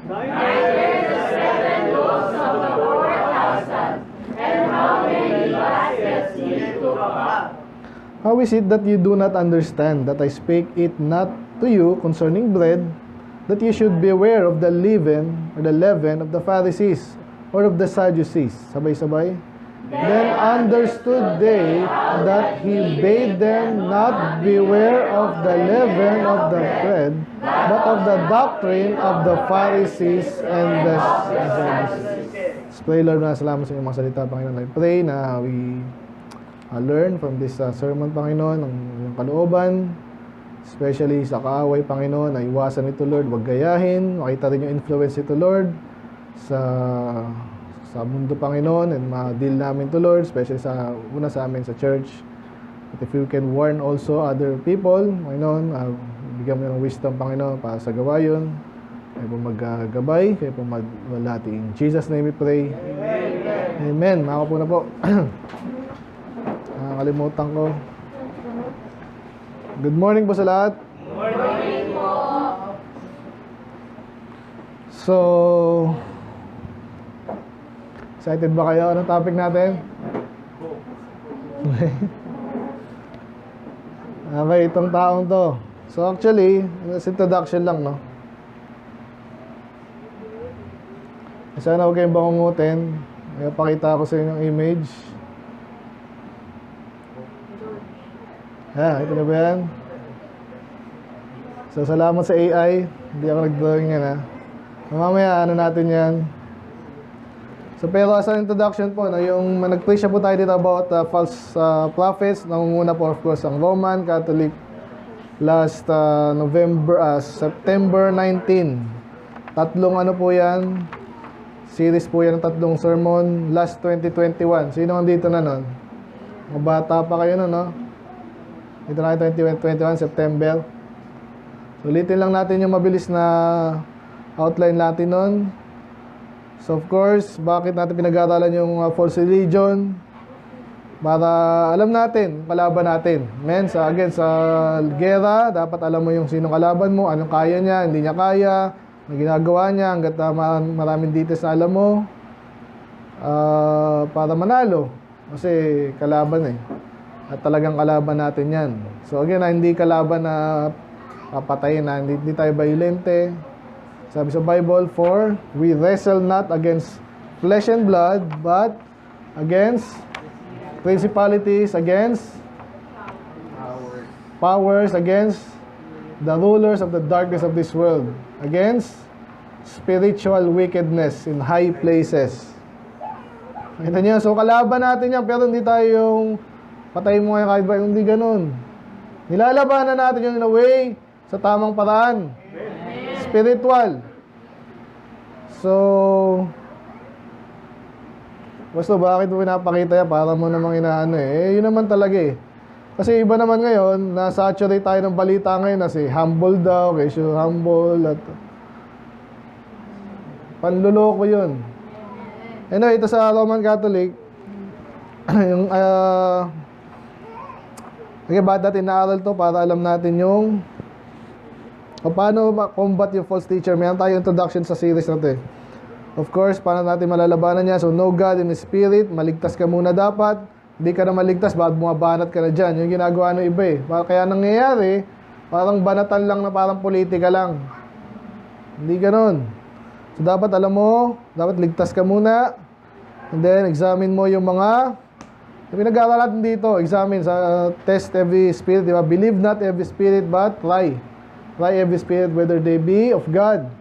Neither the 7 loaves of the 4,000, and how many baskets ye took up. How is it that you do not understand that I spake it not to you concerning bread, that you should beware of the leaven of the Pharisees, or of the Sadducees? Sabay-sabay. Then understood they that he bade them not beware of the leaven of the bread, but of the doctrine of the Pharisees and the Sadducees. Let's pray, Lord, na salamat sa inyong mga salita, Panginoon. I pray na we learn from this sermon, Panginoon, ang iyong kalooban, especially sa kaaway, Panginoon, na iwasan ito, Lord, wag gayahin, makita rin yung influence ito, Lord, sa mundo, Panginoon, and ma-deal namin to, Lord, especially una sa amin sa church. But if you can warn also other people, Panginoon, bigyan mo ng wisdom, Panginoon, para sa gawa yun. Kayo po maggagabay, kayo po magwalhati. In Jesus' name we pray. Amen. Amen. Mako po na po. Nakakalimutan ko. Good morning po sa lahat. Good morning po. So, excited ba kayo? Anong topic natin? Okay, itong taong to. So actually, it's introduction lang, no? Sana huwag kayong bangungutin. May pakita ko sa inyo yung image. Ito na ba yan? So salamat sa AI. Hindi ako nag-drawing yan, ha? Mamaya, natin yan. So pero as an introduction po, no, yung nag-preach po tayo dito about false prophets. Nangunguna po of course ang Roman Catholic last September 19. Tatlong po yan, series po yan ng tatlong sermon last 2021. Sino nandito na nun? Mga bata pa kayo nun, no? Dito na 2021 September. So ulitin lang natin yung mabilis na outline natin nun. So of course, bakit natin pinag-aaralan yung false religion? Para alam natin, kalaban natin. Men, sa gera, dapat alam mo yung sinong kalaban mo, anong kaya niya, hindi niya kaya, anong ginagawa niya, hanggat maraming details na alam mo, para manalo. Kasi kalaban eh. At talagang kalaban natin yan. So again, hindi kalaban na papatayin na, hindi tayo violente. Sabi sa Bible, for we wrestle not against flesh and blood, but against principalities, against powers, against the rulers of the darkness of this world, against spiritual wickedness in high places. Kita niyo, so kalaban natin yan, pero hindi tayo yung patayin mo ngayon kahit ba, hindi ganun. Nilalabanan natin yun in a way sa tamang paraan. Spiritual. So, basta bakit mo pinapakita yan? Para mo namang inaano eh. Yun naman talaga eh. Kasi iba naman ngayon, na-saturate tayo ng balita ngayon na si humble daw, kesyo humble, at panluloko yun. Anyway, ito sa Roman Catholic, yung, okay, ba't natin naaral to para alam natin yung paano combat yung false teacher. Mayroon tayong introduction sa series natin. Of course, paano natin malalabanan niya? So, know God in the Spirit. Maligtas ka muna dapat. Hindi ka na maligtas, bakit bumabanat ka na dyan? Yung ginagawa ng iba eh. Kaya nangyayari, parang banatan lang na parang politika lang. Hindi ganon. So, dapat alam mo, dapat ligtas ka muna. And then, examine mo yung mga pinag-aaral natin dito. Examine, test every spirit. Diba? Believe not every spirit, but try. Try every spirit whether they be of God.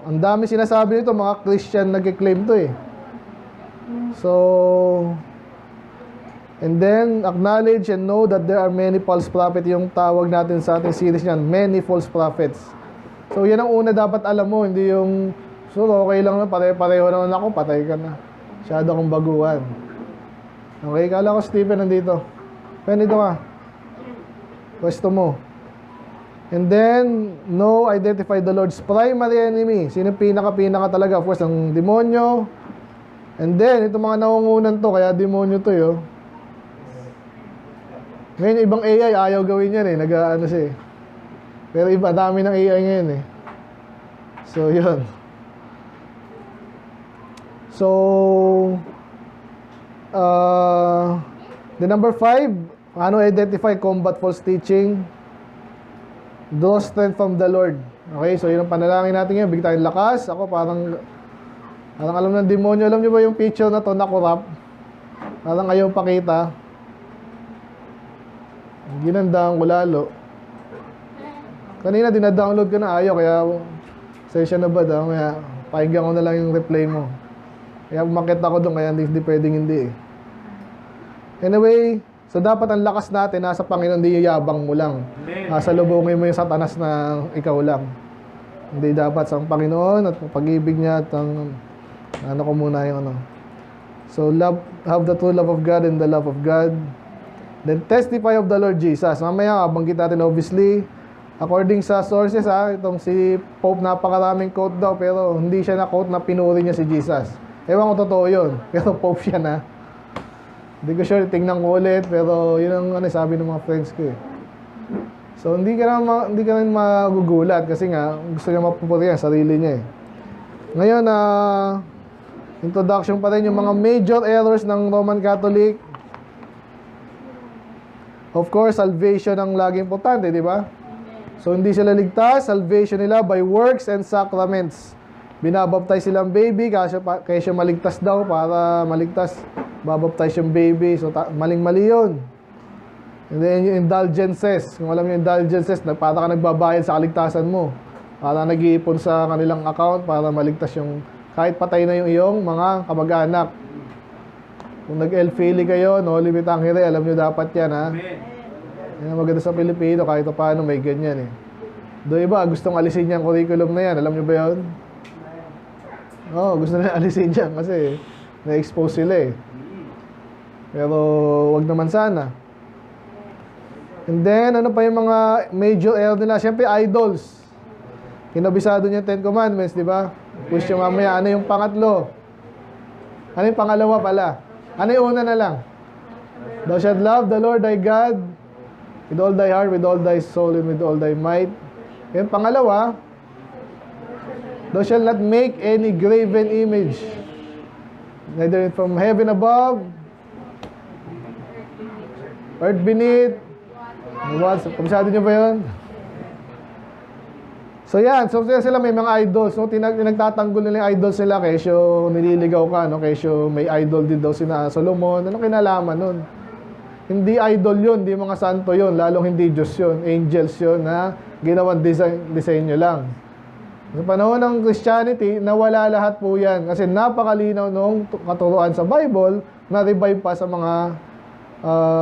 Ang dami sinasabi nito, mga Christian nag-claim to eh. So, and then acknowledge and know that there are many false prophets. Yung tawag natin sa ating series niyan, many false prophets. So yan ang una dapat alam mo, hindi yung so okay lang na, pareho naman ako, patay ka na. Masyado akong baguhan. Okay, kala ko Stephen nandito. Pero dito ka. Pwesto mo. And then, identify the Lord's primary enemy. Sino pinaka talaga? Of course, ang demonyo. And then, itong mga nangungunan to, kaya demonyo to yun. Ngayon, ibang AI, ayaw gawin yan eh. Nag-ano siya eh. Pero iba, dami ng AI ngayon eh. So, yun. So, the number 5, paano identify combat false teaching? Draw strength from the Lord. Okay, so yun ang panalangin natin ngayon. Bigyan tayong lakas. Ako parang alam ng demonyo. Alam niyo ba yung picture na to na corrupt? Parang ayaw pakita. Ginandaan ko lalo. Kanina dinadownload ko na ayaw. Kaya session na ba daw? Kaya pakinggan ko na lang yung replay mo. Kaya umakit ako doon. Kaya hindi pwedeng hindi. Anyway, so dapat ang lakas natin nasa Panginoon, hindi yung yabang mo lang. Salubungin mo yung satanas na ikaw lang. Hindi, dapat sa Panginoon at pag-ibig niya at ang ko muna yung ano. So have the true love of God and the love of God. Then testify of the Lord Jesus. Mamaya banggit natin obviously according sa sources itong si Pope napakaraming quote daw pero hindi siya na quote na pinuri niya si Jesus. Ewan ko totoo yun. Pero Pope siya na. Hindi ko sure, tingnan ko ulit, pero yun ang sabi ng mga friends ko eh. So, hindi ka na magugulat kasi nga, gusto niya mapupuri ang sarili niya eh. Ngayon, introduction pa rin yung mga major errors ng Roman Catholic. Of course, salvation ang laging importante, di ba? So, hindi sila ligtas, salvation nila by works and sacraments. Binabaptize silang baby, kaya siya maligtas daw para maligtas. Babaptize yung baby. So, maling-mali yun. And then, yung indulgences. Kung alam yung indulgences, para ka nagbabayad sa kaligtasan mo. Para nag-iipon sa kanilang account para maligtas yung kahit patay na yung iyong mga kamag-anak. Kung nag-elfili kayo, no limit ang hire, alam nyo dapat yan, ha? Yan ang maganda sa Pilipino, kahit paano may ganyan, eh. Do iba, gustong alisin yung curriculum na yan. Alam nyo ba yun? Oo, gusto na alisin yan kasi na-expose sila, eh. Pero, wag naman sana. And then, ano pa yung mga major error nila? Siyempre, idols. Kinabisado niya 10 Commandments, di ba? Question mamaya, ano yung pangatlo? Ano yung pangalawa pala? Ano yung una na lang? Thou shalt love the Lord thy God with all thy heart, with all thy soul, and with all thy might. Yung pangalawa, thou shalt not make any graven image, neither from heaven above, earth beneath, kabisado nyo ba yun? So yan, so sila may mga idols, no? Tinagtatanggol nila yung idols nila, kesyo nililigaw ka, no? Kesyo may idol din daw sina Solomon. Anong kinalaman nun? Hindi idol yun, hindi mga santo yun, lalong hindi Diyos yun, angels yun, na ginawang disenyo lang. Sa panahon ng Christianity, nawala lahat po yan, kasi napakalinaw nung katuruan sa Bible, na-revive pa sa mga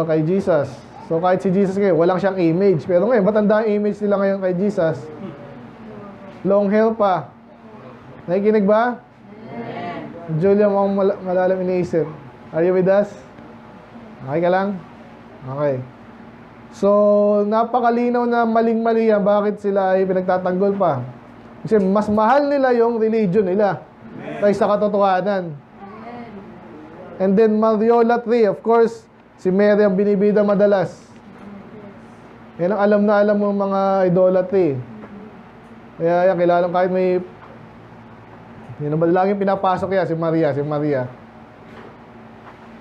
kay Jesus. So kahit si Jesus ngayon, walang siyang image, pero ngayon, matanda ang image nila ngayon kay Jesus. Long hair pa. Nakikinig ba? Julia, mukhang malalim iniisip. Are you with us? Okay ka lang? Okay. So, napakalinaw na maling-mali yan. Bakit sila ay pinagtatanggol pa? Kasi mas mahal nila yung religion nila kaysa katotohanan. And then, Mariolatry, of course, si Mary ang binibida madalas. Yan ang alam na alam mo mga idolatry. Kaya yan, kilalang kahit may yun ang laging pinapasok yan, si Maria.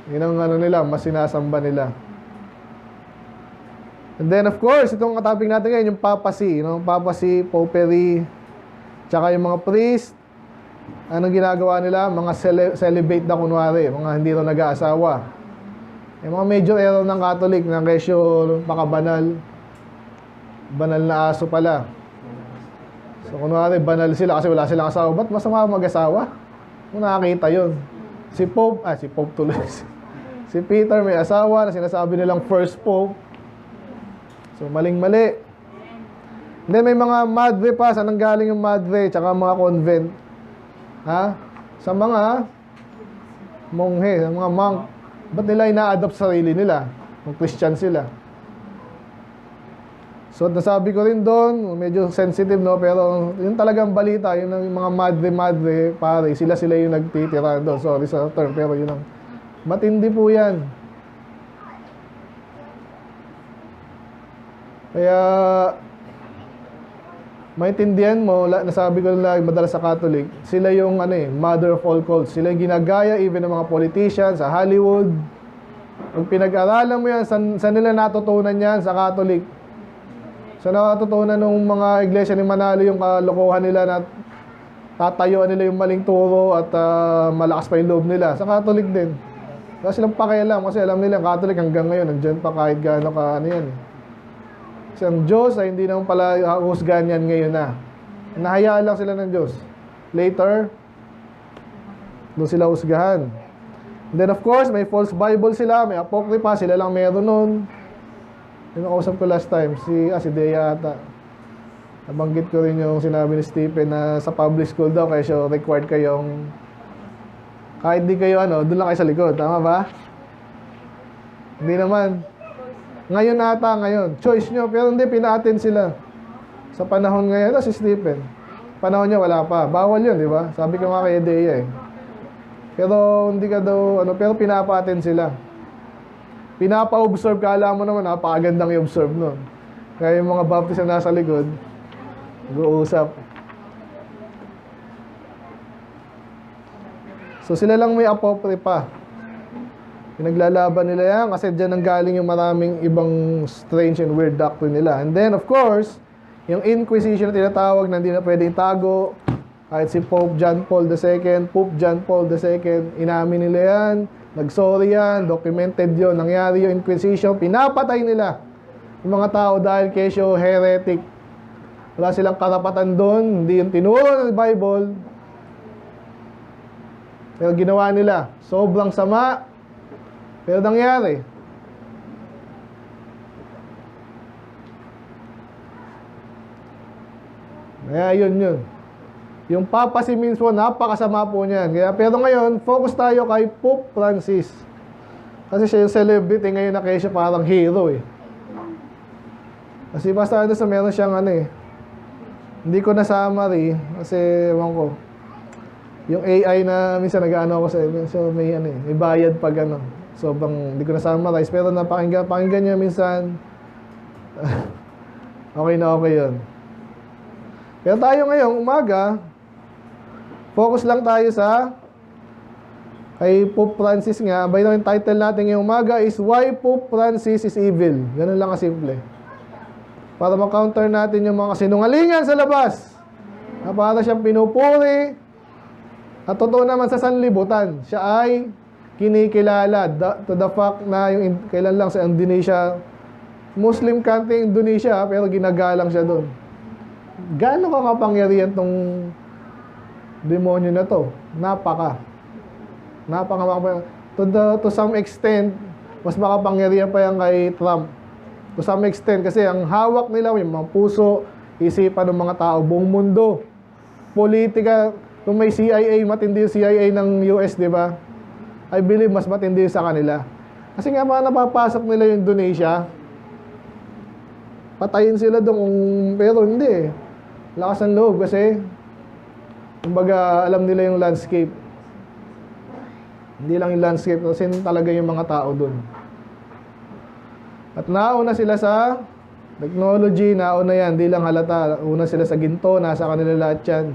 Yun ang ano nila, mas sinasamba nila. And then of course, itong topic natin ngayon, yung papacy, papacy, popery, tsaka yung mga priest, anong ginagawa nila? Mga celibate na kunwari, mga hindi rin nag-aasawa. Yung mga major error ng Catholic, na kesyo makabanal, banal na aso pala. So, kunwari, banal sila kasi wala silang asawa. Ba't masama mag-asawa? Kung nakakita yun. Si Pope tuloy. Si Peter may asawa na sinasabi nilang first Pope. So, maling-mali. Then, may mga madre pa. Saan galing yung madre? Tsaka mga convent. Ha? Sa mga monghe, sa mga monk. Ba't nila ina-adopt sarili nila? Kung Christian sila. So, nasabi ko rin doon, medyo sensitive, no? Pero yung talagang balita, yun ang mga madre, pare, sila yung nagtitira doon. Sorry sa term, pero yun ang matindi po yan. Kaya, maintindihan mo, nasabi ko lang madalas sa Catholic, sila yung mother of all cults. Sila yung ginagaya even ng mga politicians sa Hollywood. Pag pinag-aralan mo yan, saan nila natutunan yan sa Catholic? Saan natutunan ng mga iglesia ni Manalo yung kalokohan nila na tatayuan nila yung maling turo at malakas pa yung loob nila? Sa Catholic din. Wala silang pakialam kasi alam nila Catholic hanggang ngayon, nandiyan pa kahit gaano ka yan. Kasi ang Diyos ay hindi naman pala husgahan yan ngayon na. Nahayaan lang sila ng Diyos. Later, doon sila husgahan. And then of course, may false Bible sila, may apocrypha, sila lang meron nun. Yung nakausap ko last time, si Dea ata. Nabanggit ko rin yung sinabi ni Stephen na sa public school daw, kaya siya required kayong, kahit di kayo doon lang kayo sa likod. Tama ba? Hindi naman. Ngayon ata, ngayon. Choice nyo, pero hindi, pina-attend sila. Sa panahon ngayon, si Stephen. Panahon niya, wala pa. Bawal yun, di ba? Sabi ko nga kay Dea Pero hindi ka daw, pero pinapa-attend sila. Pinapa-observe ka, alam mo naman, napakagandang i-observe nun. Kaya yung mga Baptist na nasa likod, nag-uusap. So sila lang may apocrypha. Pinaglalaban nila yan kasi dyan ang galing yung maraming ibang strange and weird doctrine nila. And then, of course, yung Inquisition na tinatawag na hindi na pwedeng itago, kahit si Pope John Paul II, inamin nila yan, nag-sorry yan, documented yun, nangyari yung Inquisition, pinapatay nila yung mga tao dahil kesyo heretic. Wala silang karapatan doon, hindi yung tinuro ng Bible. Pero ginawa nila, sobrang sama, pero nangyari. Kaya yun. Yung Papa si mismo, napakasama po niyan. Kaya, pero ngayon, focus tayo kay Pope Francis. Kasi siya yung celebrity ngayon na kaya siya parang hero Kasi basta meron siyang hindi ko na summary kasi ewan ko. Yung AI na minsan nag-ano ako sa so may may bayad pag sobrang hindi ko na summarize pero napakinggan niya minsan. Okay yun. Pero tayo ngayong umaga, focus lang tayo sa kay Pope Francis nga. By the way, yung title natin ngayong umaga is Why Pope Francis is Evil. Ganun lang kasimple. Para ma-counter natin yung mga sinungalingan sa labas. Na para siyang pinupuri. At totoo naman sa sanlibutan, siya ay kinikilala to the fact na yung kailan lang sa Indonesia, Muslim country Indonesia, pero ginagalang siya doon. Gaano kakapangyarihan tong demonyo na to? To some extent, mas makapangyarihan pa yan kay Trump. To some extent, kasi ang hawak nila, yung mga puso, isipan ng mga tao, buong mundo. Politika, kung may CIA, matindi yung CIA ng US, di ba? I believe mas matindi sa kanila. Kasi nga mga napapasok nila yung Indonesia, patayin sila doon, pero hindi. Lakas ng loob kasi, kumbaga, alam nila yung landscape. Hindi lang yung landscape, kasi talaga yung mga tao doon. At nauna sila sa technology, nauna yan, hindi lang halata. Una sila sa ginto, nasa kanila lahat yan.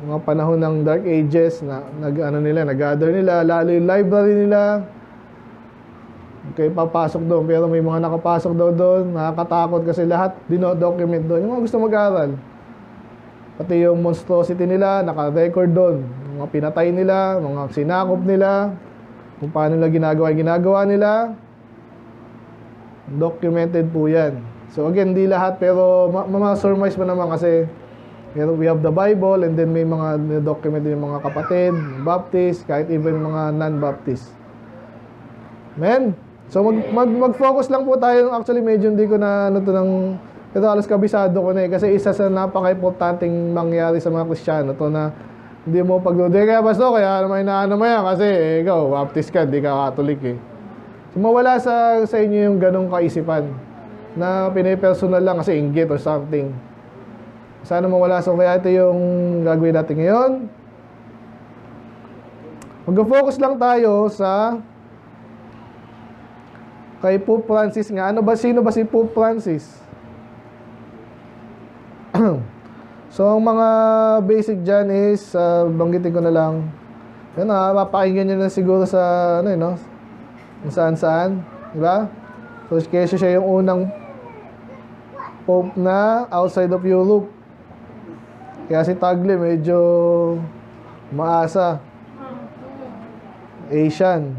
Mga panahon ng Dark Ages, nag-gather nila, lalo yung library nila. Okay, papasok doon, pero may mga nakapasok daw doon, nakakatakot kasi lahat dino-document doon. Yung mga gusto mag-aral. Pati yung monstrosity nila, naka-record doon. Mga pinatay nila, mga sinakop nila, kung paano nila ginagawa nila. Documented po yan. So again, di lahat, pero ma-surmise mo naman kasi we have the Bible and then may mga document yung mga kapatid, Baptist, kahit even mga non-Baptist. Amen? So mag-focus lang po tayo. Actually, medyo hindi ko na pero alas kabisado ko na kasi isa sa napaka-importanting mangyari sa mga Kristiyano to na hindi mo pagludi. Kaya basto, kaya naman inaano mo yan kasi ikaw, Baptist ka, di ka Catholic So mawala sa inyo yung ganong kaisipan na pinipersonal lang kasi inggit or something. Sana mawala. So kaya ito yung gagawin natin ngayon. Mag-focus lang tayo sa kay Pope Francis nga. Sino ba si Pope Francis? So, ang mga basic dyan is, banggitin ko na lang. Yan mapakinggan nyo na siguro sa, ano no? Kung saan-saan. Diba? So, kasi siya yung unang Pope na outside of Europe. Kaya si Tagle medyo maasa. Asian.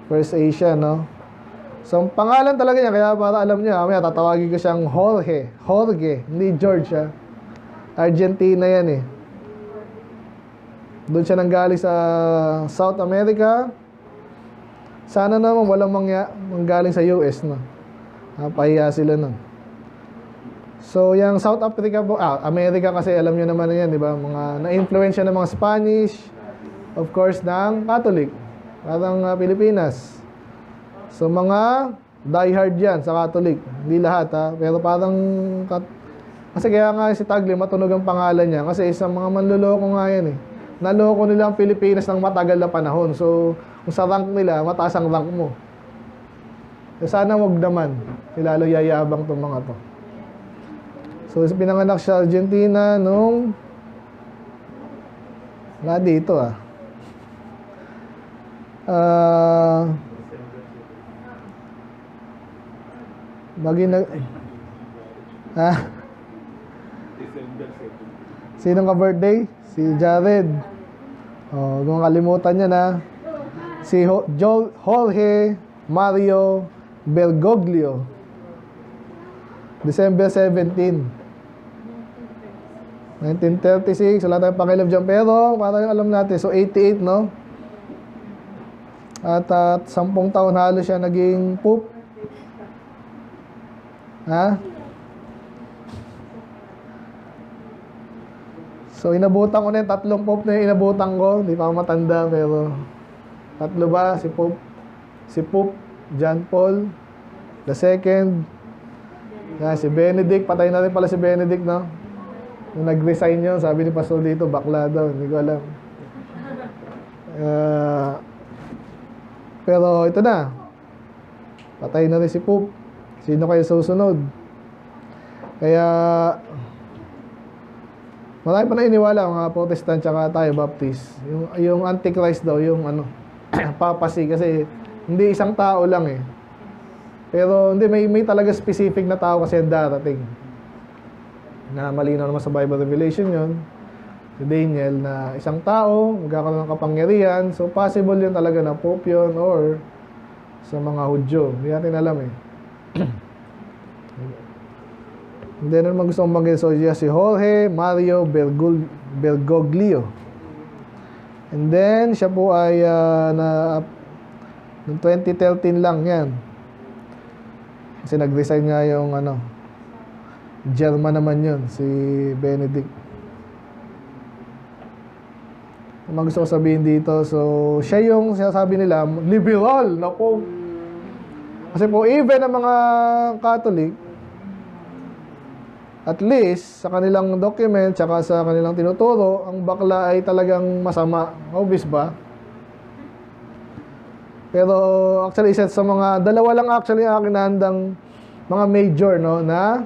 First Asian, no? So, ang pangalan talaga niya, kaya para alam niya, mamaya tatawagin ko siyang Jorge. Jorge, hindi George, ha? Argentina yan, eh. Doon siya nanggaling sa South America. Sana naman walang manggaling sa US, no? Pahiya sila, no? So, yung South Africa po, America kasi alam niyo naman yan, di ba? Mga na-influensya ng mga Spanish, of course, ng Catholic. Parang Pilipinas. So, mga diehard yan sa Catholic. Hindi lahat, ha? Pero parang, kasi kaya nga si Tagle, matunog ang pangalan niya. Kasi isang mga manluloko nga yan, eh. Naloko nila ang Pilipinas ng matagal na panahon. So, kung sa rank nila, mataas ang rank mo. So, sana wag naman. Lalo yayabang itong mga to. So, pinanganak siya Argentina nung wala dito Sinong ka-birthday? Si Jared. Kung kalimutan niya na. Si Jorge Mario Bergoglio. December 17. 1936, wala tayong pakilab dyan. Pero, para yung alam natin, so 88, no? At 10 taon halos siya naging pope. Ha? So, inabutan ko na yung 3 pope na yung inabutan ko. Hindi pa ako matanda, pero 3 ba? Si Pope John Paul II. Si Benedict. Patay na rin pala si Benedict, no? Nung nag-resign yun, sabi ni Pastor dito, bakla daw. Hindi ko alam. Pero ito na. Patay na rin si Pope. Sino kayo susunod? Kaya, marami pa na iniwala, mga Protestant tsaka tayo, Baptist. Yung Antichrist daw, yung papacy. Kasi, hindi isang tao lang eh. Pero, hindi, may talaga specific na tao kasi darating. Na malinaw naman sa Bible Revelation yun, si Daniel, na isang tao, magkakaroon ng kapangyarihan, so possible yun talaga na Pope yun, or sa mga Hudyo. Hindi natin alam eh. Hindi naman gusto kong banggit. So, si Jorge Mario Bergoglio. And then, siya po ay noong 2013 lang yan. Kasi nag-resign nga yung German naman yun, si Benedict. Ang gusto ko sabihin dito, so, siya yung sinasabi nila, liberal na po. Kasi po, even ang mga Catholic, at least, sa kanilang document, tsaka sa kanilang tinuturo, ang bakla ay talagang masama. Obvious ba? Pero, actually, isa sa mga, dalawa lang actually ang aking nahandang mga major, no, na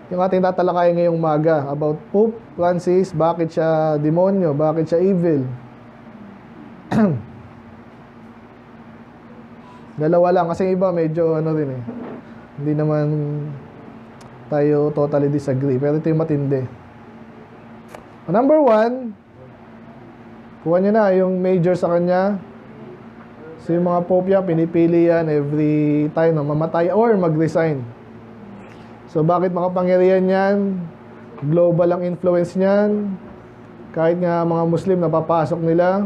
yung ating tatalakayin ngayong umaga about Pope Francis, bakit siya demonyo, bakit siya evil. Dalawa lang, kasi iba medyo rin eh. Hindi naman tayo totally disagree, pero ito yung matindi. Number 1, kuha nyo na yung major sa kanya. So yung mga Pope yan, pinipili yan every time na mamatay or mag-resign. So, bakit makapangyarihan yan? Global ang influence niyan. Kahit nga mga Muslim napapasok nila.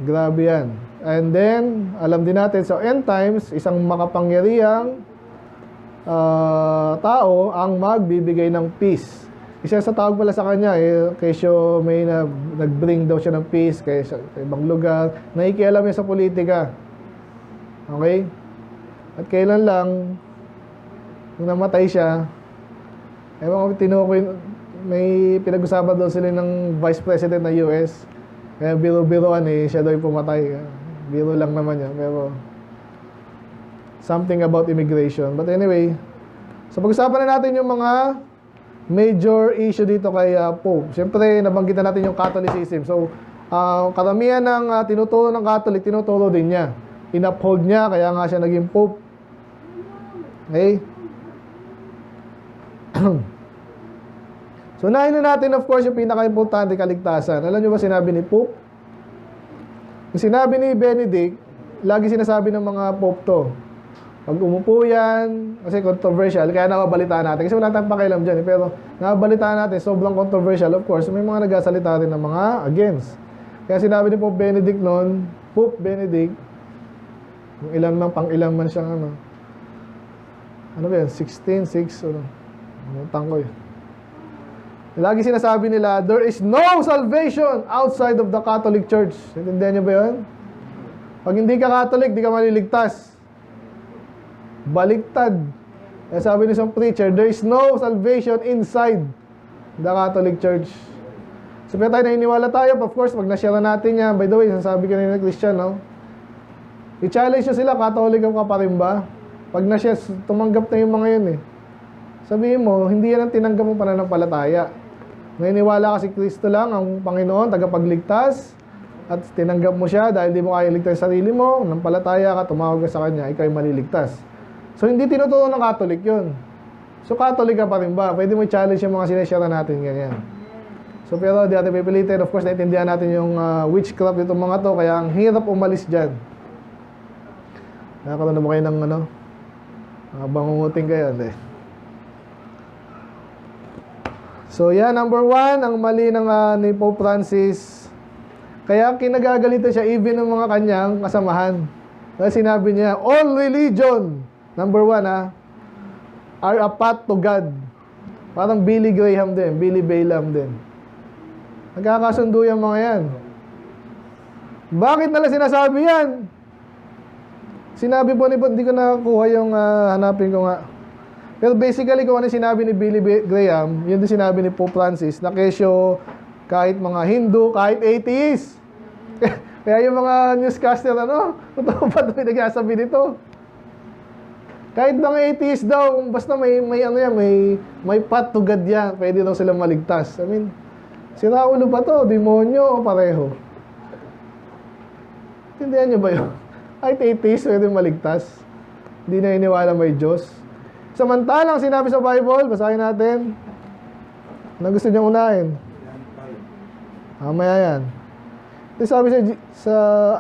Grabe yan. And then, alam din natin, sa end times, isang makapangyarihang tao ang magbibigay ng peace. Isa sa tawag pala sa kanya, kesyo may nag-bring daw siya ng peace kaya sa ibang lugar. Nakikialam niya sa politika. Okay? At kailan lang, nung namatay siya, may pinag-usapan daw sila ng Vice President ng US. Kaya biro-biroan siya daw yung pumatay. Biro lang naman yan, pero something about immigration. But anyway, So pag-usapan na natin yung mga major issue dito kay Pope. Siyempre, nabanggit na natin yung Catholicism. So, karamihan ng tinuturo ng Catholic, tinuturo din niya. In-uphold niya, kaya nga siya naging Pope. Okay? So, unahin na natin, of course, yung pinaka-importante, kaligtasan. Alam niyo ba sinabi ni Pope? Yung sinabi ni Benedict, lagi sinasabi ng mga Pope to. Pag umupo yan, kasi controversial, kaya nakabalitaan natin. Kasi wala tayong pakialam dyan. Pero nakabalitaan natin, sobrang controversial. Of course, may mga nagsasalita rin ng mga against. Kaya sinabi ni Pope Benedict noon, Pope Benedict, yung ilan man, pang ilan man siyang ano ba yan, 16:6, utang ko yun. Lagi sinasabi nila, there is no salvation outside of the Catholic Church. Intindihan niyo ba yun? Pag hindi ka Catholic, di ka maliligtas. Baliktad. Kaya sabi ni isang preacher, there is no salvation inside the Catholic Church. So, kaya tayo naniniwala tayo, of course, pag na-share natin yan, by the way, sasabi ka na Christian, no? I-challenge nyo sila, Catholic ka pa rin ba? Pag na-share, tumanggap na yung mga yun eh. Sabihin mo, hindi yan ang tinanggap mo pananampalataya. Naniniwala ka si Kristo lang, ang Panginoon, tagapagligtas, at tinanggap mo siya dahil di mo kaya ligtas sa sarili mo, nanampalataya ka, tumawag ka sa Kanya, ikaw ay maliligtas. So, hindi tinuturo ng Catholic yun. So, Catholic ka pa rin ba? Pwede mo i-challenge yung mga sinashare natin, ganyan. So, pero di natin pipilitin. Of course, naintindihan natin yung witchcraft itong mga to, kaya ang hirap umalis dyan. Nakakaroon na mo kayo ng bangunguting kayo, hindi. So, yan, number 1, ang mali ng ni Pope Francis. Kaya kinagagalitan siya even ng mga kanyang kasamahan. Dahil sinabi niya, all religion, number 1 are a path to God. Parang Billy Graham din, Billy Balaam din. Nagkakasundo yung mga yan. Bakit nila sinasabi yan? Sinabi po ni, hindi ko nakuha yung hanapin ko nga. Pero basically, kung ano sinabi ni Billy Graham, yun din sinabi ni Pope Francis, na kesyo kahit mga Hindu, kahit atheist. Kaya yung mga newscaster, totoo pa ito yung nagsasabi nito. Kahit mga atheist daw, basta may path to God yan, pwede daw silang maligtas. I mean, sira ulo pa to, demonyo o pareho? Tindihan nyo ba yun? Kahit atheist, pwede maligtas. Hindi na iniwala may Diyos. Samantalang sinabi sa Bible, basahin natin. Ano gusto niyong unahin? Mamaya yan. Ito sabi sa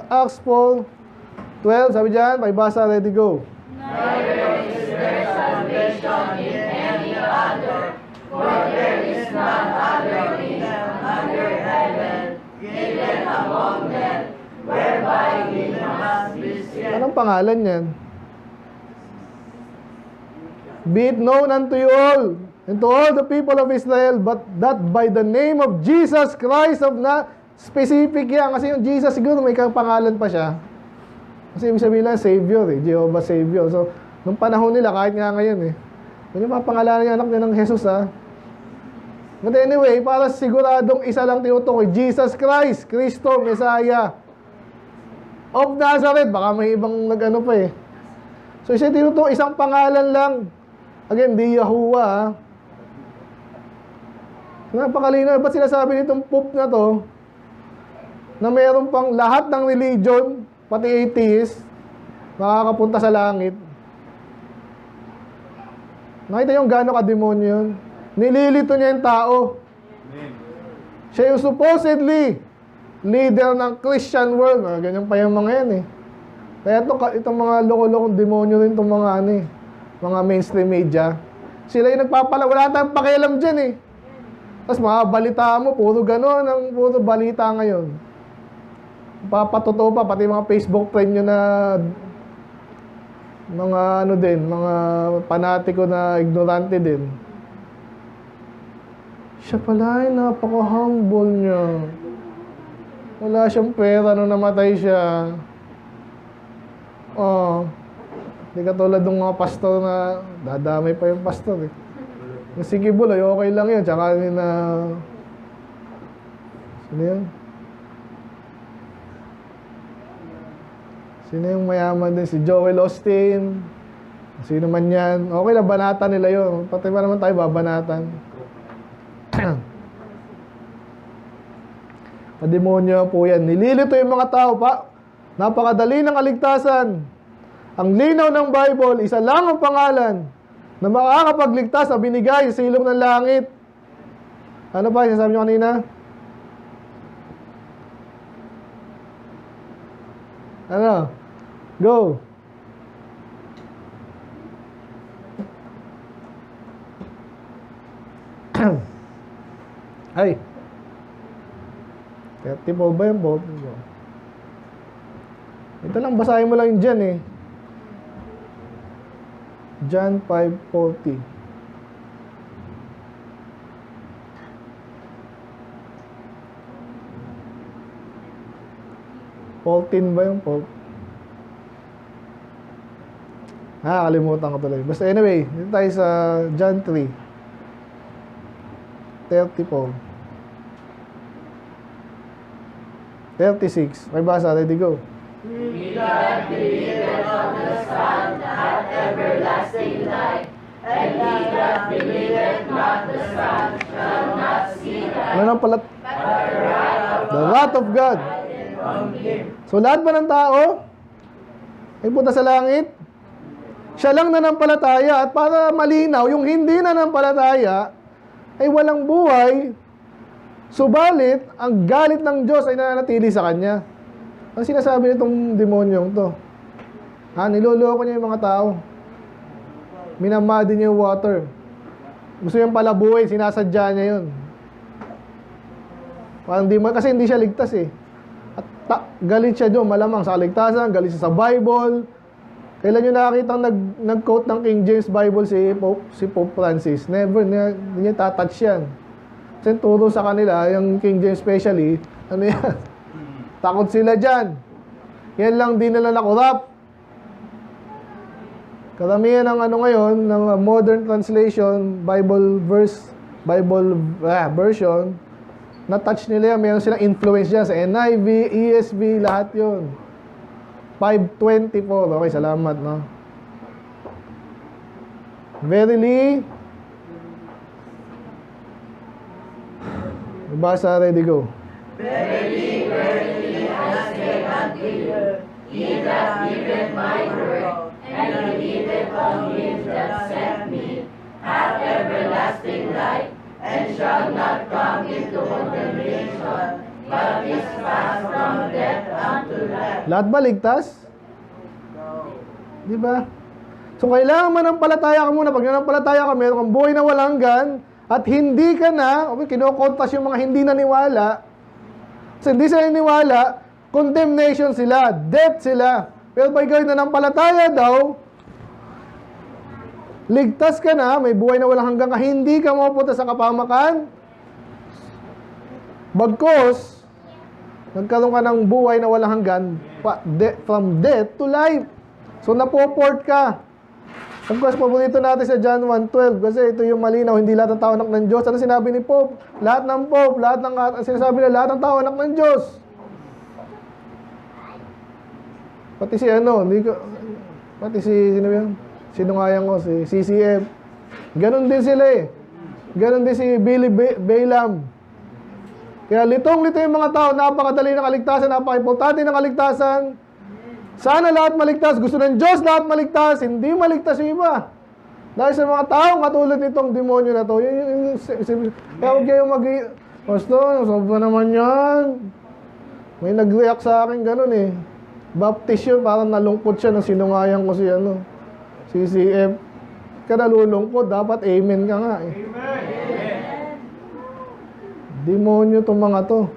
Acts 4:12, sabi dyan, paibasa, ready, go. Neither is there salvation in any other, for there is none other name under heaven given among men, whereby we must be saved. Anong pangalan yan? Be it known unto you all, and to all the people of Israel, but that by the name of Jesus Christ of specific yan. Kasi yung Jesus siguro may pangalan pa siya. Kasi ibig sabihin lang, Savior Jehovah Savior. So, nung panahon nila, kahit nga ngayon yun yung papangalanan yung anak niya ng Jesus But anyway, para siguradong isa lang tinutukoy, Jesus Christ, Kristo, Messiah of Nazareth. Baka may ibang nag-ano pa So, isa tinutukoy, isang pangalan lang. Again, di Yahuwah. Napakalinaw. Ba't sinasabi nitong Pope na to na mayroon pang lahat ng religion, pati atheist, makakapunta sa langit? Nakita yung gano'ng kademonyo yun? Nililito niya yung tao. Siya yung supposedly leader ng Christian world. Ganyan pa yung mga yan Kaya itong mga loko-lokong demonyo rin itong mga mga mainstream media. Sila yung wala tayong pakialam dyan Tapos mga balita mo, puro gano'n, puro balita ngayon. Papatotoo pa, pati mga Facebook friend nyo na mga mga panatiko na ignorante din. Siya pala napaka-humble niya. Wala siyang pera nung namatay siya. Hindi katulad ng mga pastor na dadamay pa yung pastor Yung si Kibuloy, okay lang yun. Tsaka sino yun? Sino yung mayaman din? Si Joel Osteen. Sino man yan. Okay lang, banatan nila yun. Pati ba naman tayo babanatan? Pademonyo po yan. Nililito yung mga tao pa. Napakadali ng kaligtasan. Ang linaw ng Bible, isa lang ang pangalan na makakapagligtas na binigay sa ilog ng langit. Ano pa? Sinasabi nyo kanina? Ano? Go! Ay! 30 po ba yung bolt? Ito lang, basahin mo lang yung dyan eh. John 5:40. Paultin ba yung Paul? Kalimutan ko tuloy. Basta anyway, dito tayo sa John 3:30 po. 36. May basa, ready, go. He that believeth on the Son hath everlasting life, and he that believeth not the Son shall not see life, Ano nang pala? The wrath of God. from him. So lahat ba ng tao ay punta sa langit? Siya lang nanampalataya, at para malinaw, yung hindi nanampalataya ay walang buhay, subalit ang galit ng Diyos ay nananatili sa kanya. Ang sinasabi nitong demonyong to? Niloloko niya yung mga tao. Minamadi niya yung water. Gusto niyang palabuhay, sinasadya niya yun. Kasi hindi siya ligtas eh. At galit siya doon, malamang sa kaligtasan, galit siya sa Bible. Kailan nyo nakakita nag-quote ng King James Bible si Pope Francis? Never, hindi niya tatouch yan. Kasi turo sa kanila, yung King James especially, ano yan? Takot sila dyan. Yan lang din nila nakurap. Karamihan ng ano ngayon, ng modern translation, Bible version, na-touch nila yan. Meron silang influence dyan sa NIV, ESV, lahat yun. 5:24. Okay, salamat, no? Verily, basa, ready, go. Verily, verily, I say unto you, he that heareth my word, and believeth on him that sent me, hath everlasting life, and shall not come into condemnation, but is passed from death unto life. Lahat ba ligtas? Di ba? So, kailangan manampalataya ka muna. Pag nanampalataya ka, meron kang buhay na walang hanggan, at hindi ka na, kinukontas yung mga hindi naniwala. Kasi hindi sila naniwala, condemnation sila, death sila. Pero by God, nanampalataya daw, ligtas ka na, may buhay na walang hanggan ka, hindi ka mapupunta sa kapamakan. Bagkos, nagkaroon ka ng buhay na walang hanggan, from death to life. So, napoport ka. Of course, paborito natin sa John 1:12 kasi ito yung malinaw, hindi lahat ng tao anak ng Diyos. Ano sinabi ni Pope? Lahat ng Pope, sinasabi nila, lahat ng tao anak ng Diyos. Pati si sino yun? Sinungayan ko, si CCM. Ganon din sila eh. Ganon din si Billy Balaam. Kaya litong-lito yung mga tao, napakadali ng kaligtasan, napaka-importante ng kaligtasan. Sana lahat maligtas. Gusto ng Diyos lahat maligtas. Hindi maligtas yung iba. Dahil sa mga taong katulad nitong demonyo na to. Kaya huwag kayong Pastor, sobra naman yan. May nag-react sa akin ganun eh. Baptist yun, parang nalungkot siya nang sinungayan ko si CF. Kaya nalulungkot, dapat amen ka nga eh. Demonyo itong mga to.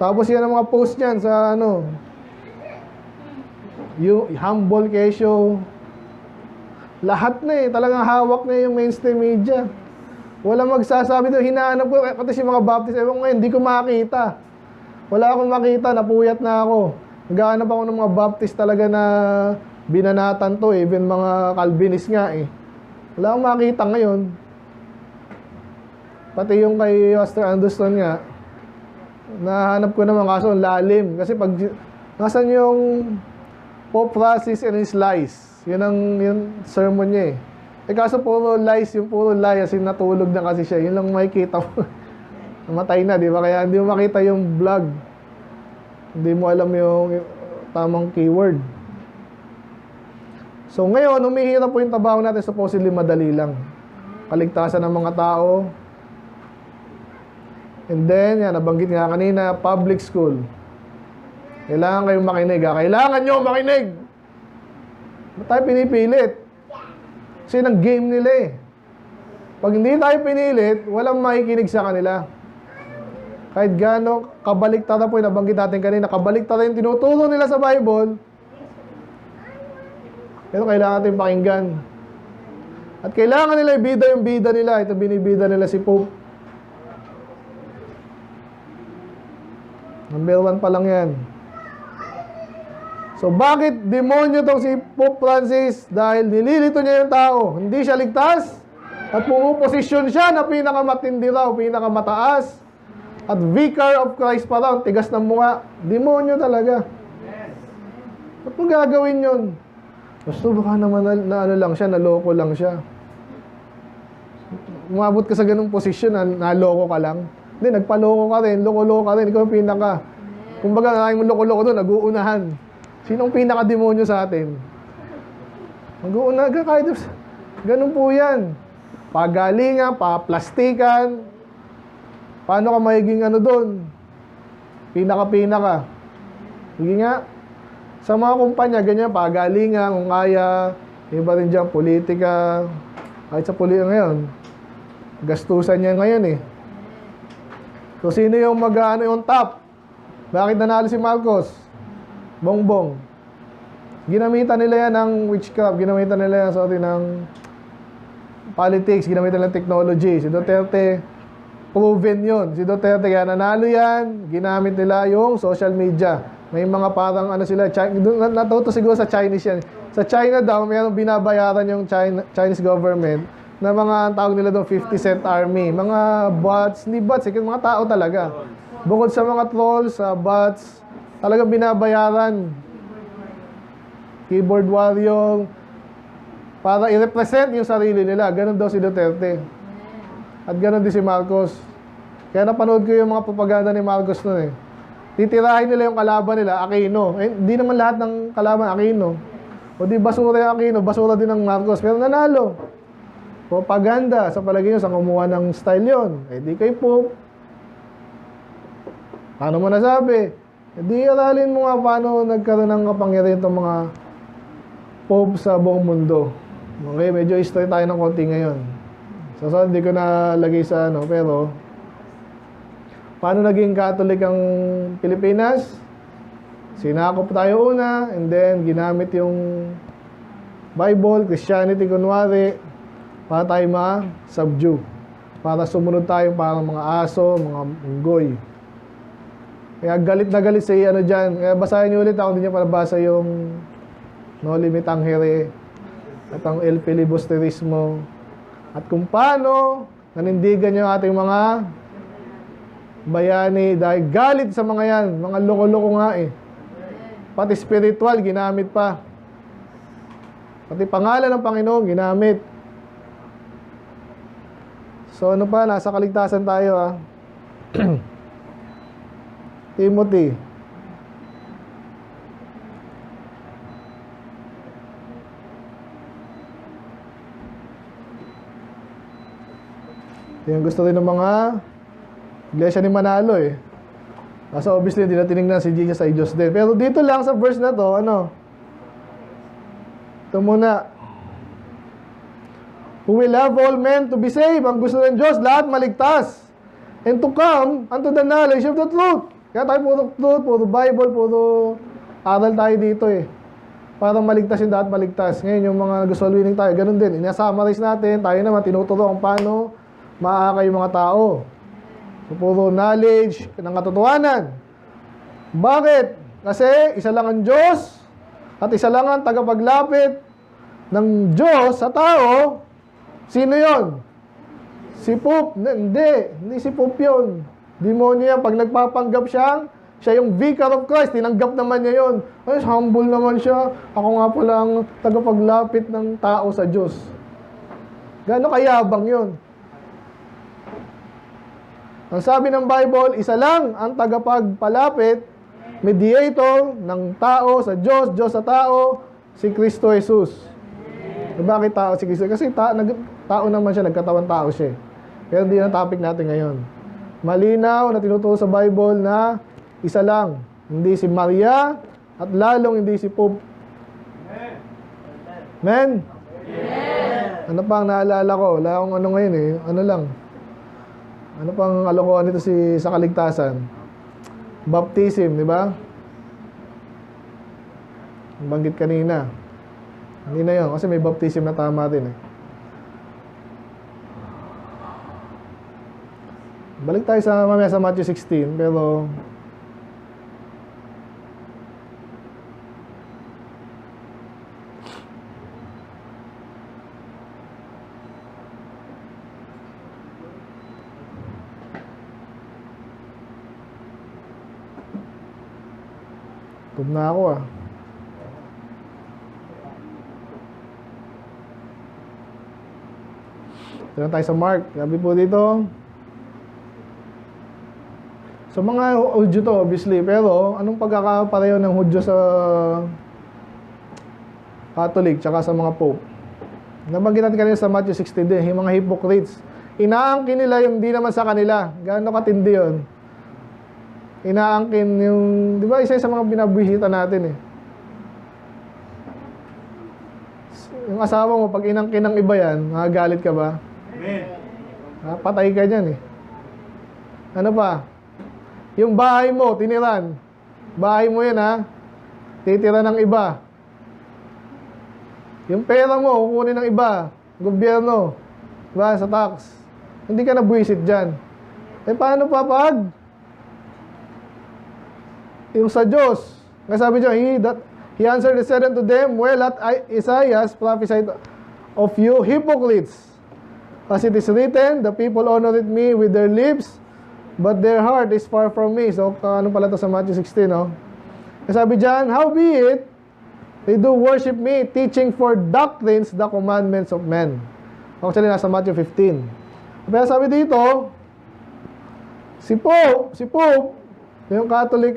Tapos yan ang mga post niyan sa yung humble kesyo. Lahat na eh, talagang hawak na yung mainstream media. Wala magsasabi doon, hinahanap ko, pati si mga Baptist, ewan ko ngayon, hindi ko makita. Wala akong makita, napuyat na ako. Naghahanap ako ng mga Baptist talaga na binanatan to, even mga Calvinist nga eh. Wala akong makita ngayon. Pati yung kay Pastor Anderson nga, nahanap ko naman kaso lalim. Kasi pag, nasan yung Pope Francis and his lies. Yun ang yung sermon niya kaso puro lies, yung puro lie, as in natulog na kasi siya. Yun lang makikita mo. Namatay na, di ba? Kaya hindi mo makita yung vlog. Hindi mo alam yung tamang keyword. So ngayon, humihirap po yung trabaho natin, supposedly madali lang. Kaligtasan ng mga tao. And then, yan, nabanggit nga kanina, public school. Kailangan kayong makinig. Kailangan nyo makinig! Ba't tayo pinipilit? Kasi ng game nila Pag hindi tayo pinilit, walang makikinig sa kanila. Kahit gaano kabaliktaran po yung nabanggit natin kanina, kabaliktaran yung tinuturo nila sa Bible, pero kailangan natin pakinggan. At kailangan nila ibida yung bida nila. Ito binibida nila si Pope. Number 1 pa lang yan. So, bakit demonyo tong si Pope Francis? Dahil nililito niya yung tao. Hindi siya ligtas. At pumuposisyon siya na pinakamatindi raw, pinakamataas. At vicar of Christ pa raw, tigas ng mukha. Demonyo talaga. Ba't mo gagawin yun? Basta baka naman na ano lang siya, naloko lang siya. Umabot ka sa ganung posisyon na naloko ka lang. Hindi, nagpaloko ka rin, loko-loko ka rin. Ikaw yung pinaka. Kumbaga, nakain mo loko-loko doon, nag-uunahan. Sinong pinaka-demonyo sa atin? Mag-uuna ka kahit ganun po yan. Pagalingan, paplastikan. Paano ka magiging ano doon? Pinaka-pinaka. Sige nga. Sa mga kumpanya, ganyan, pagalingan, kung kaya. Iba rin dyan, politika. Kahit sa politika ngayon, gastusan niya ngayon So, sino yung mag-ano yung top? Bakit nanalo si Marcos? Bongbong. Ginamitan nila yan ng witchcraft. Ginamitan nila yan, ng politics. Ginamitan nila ng technology. Si Duterte, proven yun. Si Duterte, kaya nanalo yan. Ginamit nila yung social media. May mga parang ano sila. Natuto siguro sa Chinese yan. Sa China daw, mayroong binabayaran yung Chinese government na mga tawag nila doon 50 cent army. Mga bots, hindi bots, mga tao talaga. Bukod sa mga trolls, bots, talagang binabayaran. Keyboard warrior, para i-represent yung sarili nila. Ganon daw si Duterte. At ganon din si Marcos. Kaya napanood ko yung mga propaganda ni Marcos noon Titirahin nila yung kalaban nila, Aquino. Hindi naman lahat ng kalaban Aquino. O di basura yung Aquino, basura din ng Marcos. Pero nanalo. Propaganda. Sa palagay nyo, sa kumuha ng style yun. Di kay Pope. Paano mo nasabi? Di aralin mo nga paano nagkaroon ng kapangyarihan itong mga Pope sa buong mundo. Okay, medyo history tayo ng konti ngayon. So, hindi ko nalagay sa pero paano naging Catholic ang Pilipinas? Sinakop tayo una, and then ginamit yung Bible, Christianity kunwari, para tayo ma-subdue. Para sumunod tayo parang mga aso, mga unggoy. Kaya galit na galit sa dyan. Kaya basahin niyo ulit, ako din niya palabasa yung No Limit Tangere at ang El Filibusterismo. At kung paano nanindigan yung ating mga bayani dahil galit sa mga yan, mga loko-loko nga Pati spiritual, ginamit pa. Pati pangalan ng Panginoon, ginamit. So ano pa, nasa kaligtasan tayo Timothy. Yung gusto rin ng mga iglesia ni Manalo Kasi obviously, hindi na tinignan si Jesus ay Diyos din. Pero dito lang sa verse na to, ito muna. Who will have all men to be saved. Ang gusto ng Diyos, lahat maligtas. And to come unto the knowledge of the truth. Kaya tayo puro truth, puro Bible, puro aral tayo dito Para maligtas yung lahat maligtas. Ngayon, yung mga gusto winning tayo, ganun din. Ina-summarize natin, tayo naman, tinuturo kung paano maaakay yung mga tao. So, puro knowledge ng katotohanan. Bakit? Kasi isa lang ang Diyos at isa lang ang tagapaglapit ng Diyos sa tao. Sino yon? Si Pope. Hindi si Pope yun. Demonyo yan. Pag nagpapanggap Siya yung vicar of Christ, tinanggap naman niya yun. Ay, humble naman siya. Ako nga pala ang tagapaglapit ng tao sa Diyos. Gaano kayabang yun? Ang sabi ng Bible, isa lang ang tagapagpalapit, mediator ng tao sa Diyos, Diyos sa tao, si Kristo Jesus. Bakit tao si Kristo? Kasi tao naman siya, nagkatawan tao siya. Pero hindi na topic natin ngayon. Malinaw na tinuturo sa Bible na isa lang. Hindi si Maria at lalong hindi si Pope. Amen? Ano pang naalala ko? Wala akong ano ngayon eh. Ano lang. Ano pang alokohan nito sa kaligtasan? Baptism, di ba? Banggit kanina. Hindi na yun. Kasi may baptism na tama din eh. Balik tayo mamaya sa Matthew 16, pero tub na ako ah. Tignan tayo sa Mark. Sabi po dito. So mga Hudyo to obviously, pero anong pagkakapareho ng Hudyo sa Catholic tsaka sa mga Pope? Nabanggit natin kanina sa Matthew 16 din, yung mga hypocrites. Inaangkin nila yung di naman sa kanila. Gaano katindi yun? Inaangkin yung, di ba isa sa mga binabisita natin eh. Yung asawa mo, pag inangkin ng iba yan, magagalit ka ba? Amen. Patay ka dyan eh. Ano pa? Yung bahay mo, tiniran. Bahay mo yan ha. Titira ng iba. Yung pera mo, kukunin ng iba. Gobyerno. Diba? Sa tax. Hindi ka nabuisit dyan. Eh paano pa pag? Yung sa Diyos. Nga sabi dyan, He answered and said unto them, well, Isaiah prophesied of you hypocrites. As it is written, the people honored me with their lips, but their heart is far from me. So, ano pala ito sa Matthew 16, no? Sabi dyan, howbeit, they do worship me, teaching for doctrines the commandments of men. Actually, nasa Matthew 15. Pero sabi dito, si Pope, yung Catholic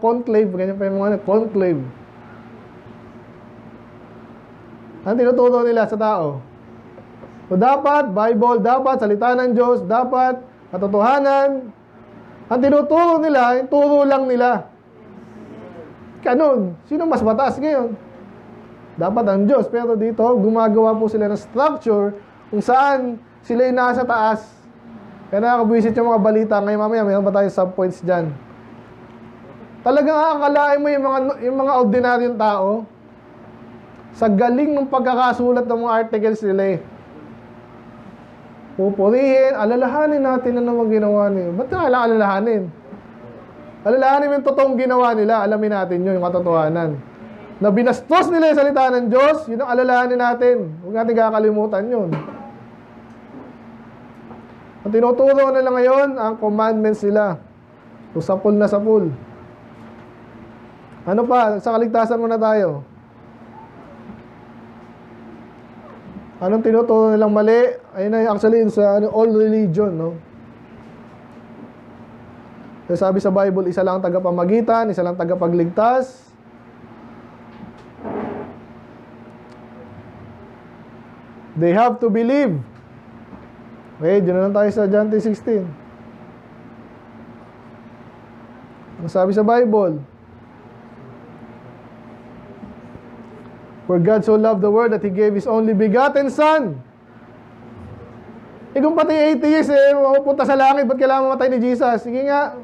conclave, ganyan pa yung mga conclave. Ang tinuturo nila sa tao. So, dapat, Bible, dapat, salita ng Diyos, dapat, katotohanan. Ang tinuturo nila, yung turo lang nila. Kanon, sino mas mataas ngayon? Dapat ang Diyos. Pero dito, gumagawa po sila ng structure kung saan sila yung nasa taas. Kaya nakakabwisit yung mga balita. Ngayon mamaya, mayroon pa tayo subpoints dyan. Talagang akalain mo yung mga ordinaryong tao sa galing ng pagkakasulat ng mga articles nila eh. Pupurihin, alalahanin natin na naman ginawa nila. Ba't kailangan alalahanin? Alalahanin mo yung totoong ginawa nila. Alamin natin yun, yung katotohanan. Na binastos nila yung salita ng Diyos, yun ang alalahanin natin. Huwag natin kakalimutan yun. Ang tinuturo nila ngayon, ang commandments nila. So, sapul na sapul. Ano pa? Sa kaligtasan muna tayo. Anong tinuturo nilang mali? Ayun na actually sa all religion, no? So, sabi sa Bible, isa lang tagapamagitan, isa lang tagapagligtas. They have to believe. Okay, dyan na lang tayo sa John 3:16. Ang sabi sa Bible, for God so loved the world that He gave His only begotten Son. Eh kung pati atheist mapupunta sa langit, ba't kailangan mamatay ni Jesus? Sige nga.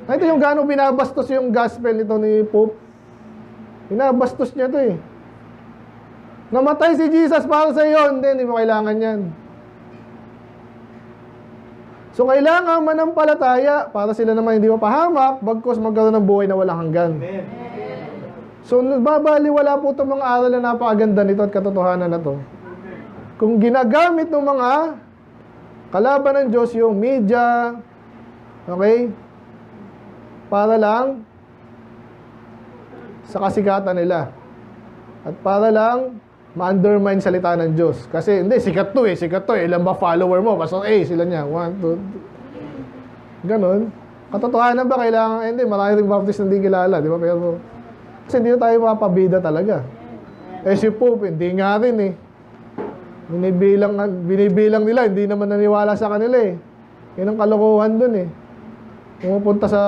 Ito yung gano'ng binabastos yung gospel nito ni Pope. Binabastos niya ito eh. Namatay si Jesus para sa iyo, hindi mo kailangan yan. So kailangan manampalataya para sila naman hindi mapahamak, bagkus magkaroon ng buhay na walang hanggan. Amen. So, babaliwala po itong mga aral na napakaganda nito at katotohanan na to. Kung ginagamit ng mga kalaban ng Diyos yung media, okay, para lang sa kasikatan nila. At para lang ma-undermine salita ng Diyos. Kasi hindi, sikat to eh. Ilan ba follower mo? Pastor A, sila niya. 1, 2, ganon. Katotohanan ba kailangan? Hindi, marami rin baptist na hindi kilala, di ba? Pero, kasi hindi na tayo mapabida talaga. Si Pope, hindi nga rin eh. Binibilang nila, hindi naman naniwala sa kanila eh. Yan ang kalokohan dun eh. Pumupunta sa...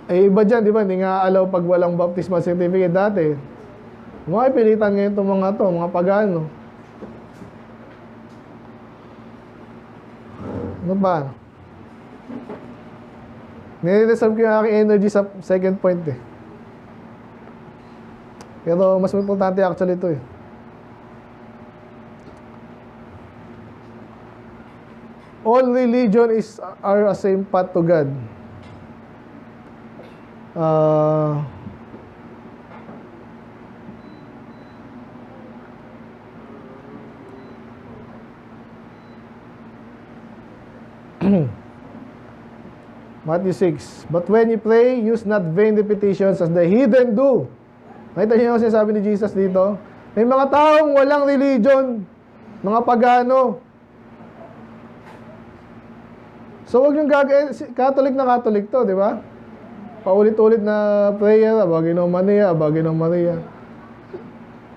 iba dyan, di ba? Hindi nga alaw pag walang baptismal certificate dati. Mga pilitan ngayon itong mga pagano. Ano ba? Nire-reserve ko yung aking energy sa second point eh. Pero mas importante actually ito eh. All religion are a same path to God. Matthew 6. But when you pray, use not vain repetitions as the heathen do. Nakita niyo yung sinasabi ni Jesus dito? May mga taong walang religion, mga pagano. So, wag yung Catholic na Catholic to, di ba? Paulit-ulit na prayer, Aba Ginoong Maria, Aba Ginoong Maria.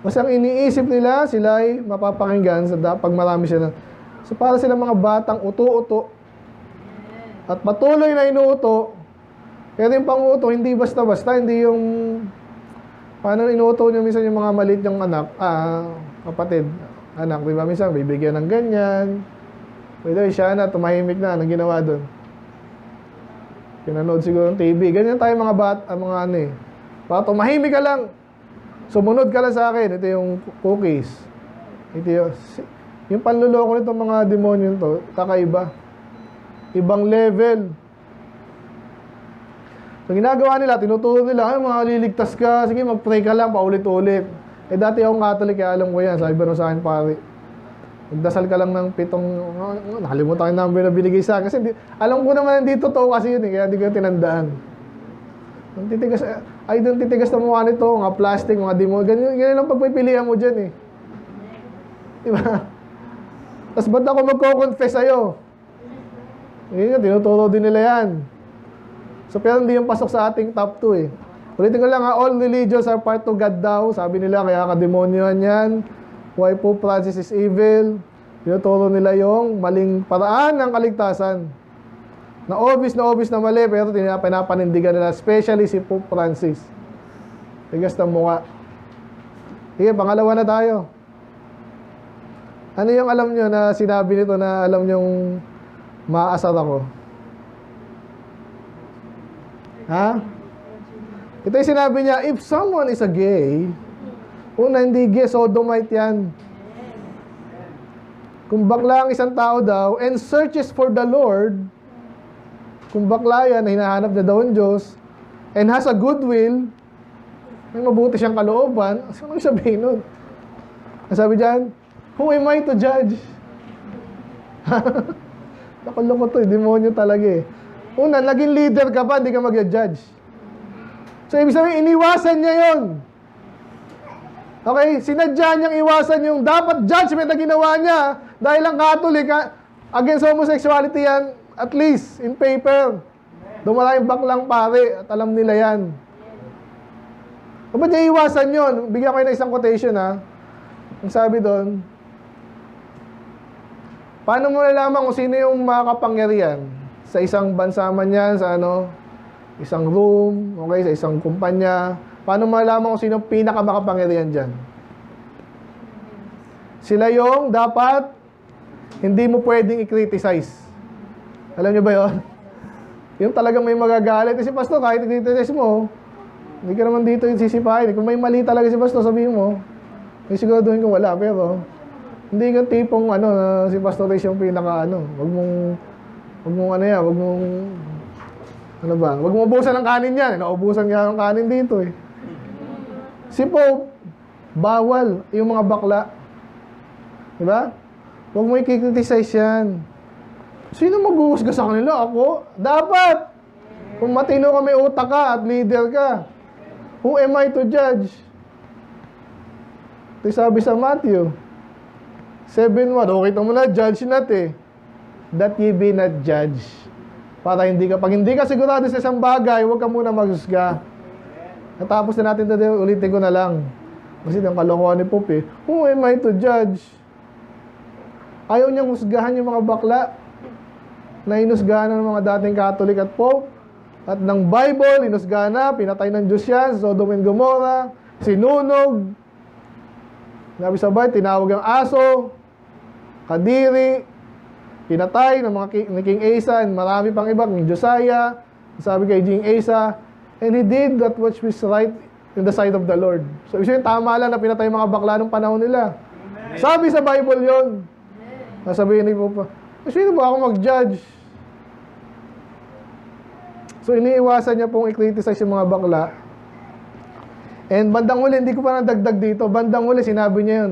Mas ang iniisip nila, sila ay mapapakinggan pag marami sila. So, para sila mga batang uto-uto. At patuloy na inuuto. Pero yung panguto, hindi basta-basta, hindi yung... Paano inuuto nyo minsan yung mga maliit yung anak, kapatid, anak, di ba? Minsan, bibigyan ng ganyan. Pwede, siya na, tumahimik na, anong ginawa doon? Pinanood siguro ng TV. Ganyan tayo mga mga ano eh. Para tumahimik ka lang. Sumunod ka lang sa akin. Ito yung cookies. Ito yung panluloko nitong mga demonyo to, kakaiba. Ibang level. So, ginagawa nila, tinuturo nila, ay, mga liligtas ka, sige, mag-pray ka lang, paulit-ulit. Dati akong Catholic, kaya alam ko yan, sabi ba sa akin, pare. Magdasal ka lang ng 7, nakalimutan ko yung number na binigay sa akin. Kasi alam ko naman hindi totoo kasi yun, kaya hindi ko tinandaan. Doon titigas na mukha nito, mga plastic, mga demo, ganyan lang pagpipilihan mo dyan eh. Diba? Tapos ba't ako magko-confess sa'yo? Tinuturo din nila yan. So, pero hindi yung pasok sa ating top 2 eh. Ulitin ko lang all religions are part of God daw. Sabi nila, kaya kademonyohan yan. Why Pope Francis is evil. Tinuturo nila yung maling paraan ng kaligtasan. Na obvious na mali, pero pinapanindigan nila, especially si Pope Francis. Tigas ng mukha. Sige, pangalawa na tayo. Ano yung alam nyo na sinabi nito na alam nyong maasar ako? Ha? Ito yung sinabi niya, if someone is a gay, una, hindi gay, sodomite yan. Kung bakla ang isang tao daw, and searches for the Lord, kung bakla yan, hinahanap niya daw ang Diyos, and has a good will, may mabuti siyang kalooban, ano yung sabihin nun? Sabi dyan, who am I to judge? Nakuloko to, demonyo talaga eh. Una, naging leader ka pa, hindi ka mag-judge. So, ibig sabihin, iniwasan niya yon. Okay? Sinadya niyang iwasan yung dapat judgment na ginawa niya dahil ang Catholic, against homosexuality yan, at least, in paper. Dumalayang baklang pare, at alam nila yan. O ba't niya iwasan yun? Bigyan kayo ng isang quotation, ha? Ang sabi doon, paano mo nalaman kung sino yung makakapangyarihan? Sa isang bansa man yan, sa isang room, okay, sa isang kumpanya. Paano malaman kung sino pinakamakapangyarihan dyan? Sila yung dapat hindi mo pwedeng i-criticize. Alam niyo ba yun? Yung talagang may magagalit. Kasi pastor, kahit i-criticize mo, hindi ka naman dito yung sisipahin. Kung may mali talaga si pastor, sabihin mo, may siguraduhin ko wala. Pero, hindi ka tipong na si pastor is yung pinaka wag mong wag mo ubusan ng kanin yan. Naubusan nga ng kanin dito eh. Si Pope, bawal yung mga bakla. Diba? Huwag mo i-criticize yan. Sino mag-uusga sa kanila? Ako? Dapat! Kung matino ka, may utak ka at leader ka, who am I to judge? Ito sabi sa Matthew 7:1, okay mo na, judge not that ye be not judged. Para pag hindi ka sigurado sa isang bagay, huwag ka muna maghusga. Natapos na natin ito, ulitin ko na lang. Kasi ang kalokohan ni Pope who am I to judge? Ayaw niyang husgahan yung mga bakla na inusgahan ng mga dating Catholic at Pope. At ng Bible, inusgahan na, pinatay ng Diyos yan, Sodom and Gomorrah, sinunog. Sabi sa Bible, tinawag ang aso, kadiri, pinatay ng mga ni King Asa, and marami pang iba, King Josiah, sabi kay King Asa, and he did that which was right in the sight of the Lord. So, ibig sabihin, tama lang na pinatay mga bakla nung panahon nila. Amen. Sabi sa Bible yon. Nasabihin ni Pope, sino ba ako mag-judge? So, iniiwasan niya pong i-criticize yung mga bakla. And bandang huli, hindi ko pa nadagdag dito. Bandang huli, sinabi niya yun,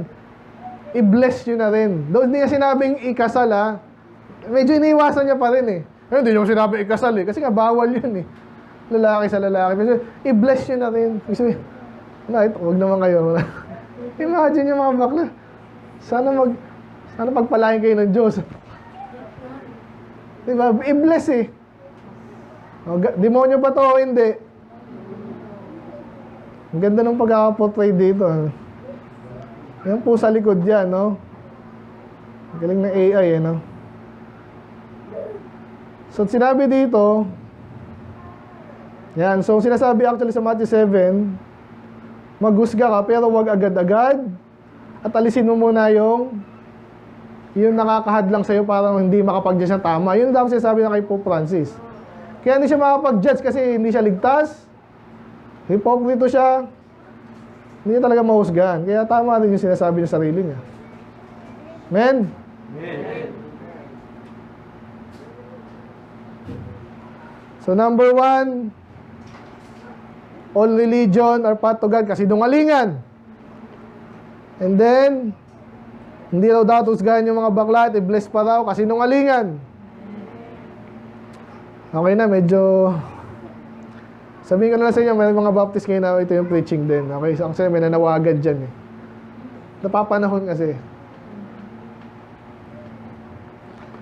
i-bless nyo na rin. Doon hindi niya sinabing ikasal, ha? Medyo iniiwasan niya pa rin, Pero hindi niya sinabing ikasal, Kasi nga, bawal yun, Lalaki sa lalaki. Pero i-bless nyo na rin. Sabi, huwag naman kayo. Imagine yung mga bakla. Sana pagpalain kayo ng Diyos. Diba? I-bless, demonyo ba to o hindi? Ang ganda ng pagkakaportray dito. Yan po sa likod yan, no? Galing ng AI, no? So, sinabi dito, yan. So, sinasabi actually sa Matthew 7, maghusga ka, pero wag agad-agad. At alisin mo muna yung nakakahadlang sa'yo para hindi makapag-judge ng tama. Yun dapat sinasabi na kay Pope Francis. Kaya hindi siya makapag-judge kasi hindi siya ligtas. Hipokrito siya. Hindi niya talaga mahusgahan. Kaya tama rin yung sinasabi ng sarili niya. Amen? Amen. So number 1, all religion are path to God kasi dungalingan. And then, hindi raw dapat husgahan yung mga bakla at i-bless pa raw kasi dungalingan. Okay na, medyo sabihin ko na lang sa inyo, may mga baptist ngayon na ito yung preaching din. Okay, so kasi may nanawagan dyan napapanahon kasi.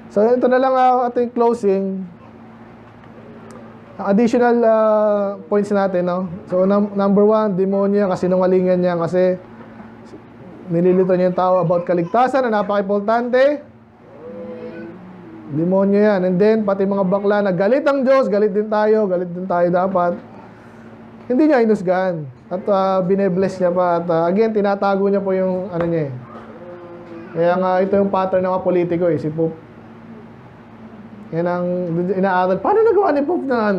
So ito na lang ating closing. Additional points natin, no? So number 1, demonya kasi nungalingan niya kasi nililito niya yung tao about kaligtasan na napaka-importante. Demonyo yan. And then, pati mga bakla na galit ang Diyos, galit din tayo dapat. Hindi niya inusgahan. At bine-bless niya pa. At again, tinatago niya po yung ano niya Kaya nga, ito yung pattern ng mga politiko si Pope. Yan ang inaaral. Paano nagawa ni Pope na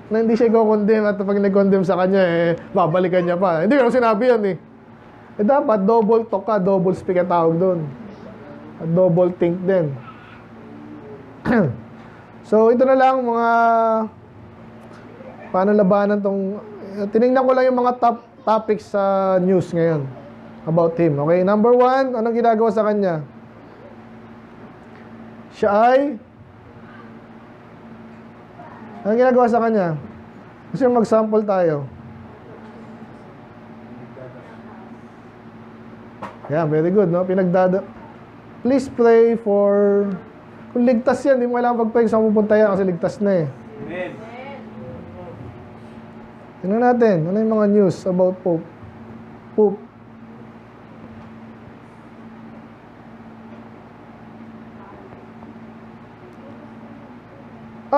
na hindi siya i-condemn at pag nag-condemn sa kanya, babalikan niya pa. Hindi ko sinabi yan dapat double talk ka, double speak ang tawag doon. At double think din. So, ito na lang mga paano labanan tong tinignan ko lang yung mga top topics sa news ngayon about him. Okay, number 1, anong ginagawa sa kanya? Siya ay anong ginagawa sa kanya? Gusto yung mag-sample tayo. Yeah, very good, no? Please pray for kung ligtas yan, hindi mo kailangan pag-pray sa pupunta yan kasi ligtas na Amen. Tingnan natin, ano yung mga news about Pope?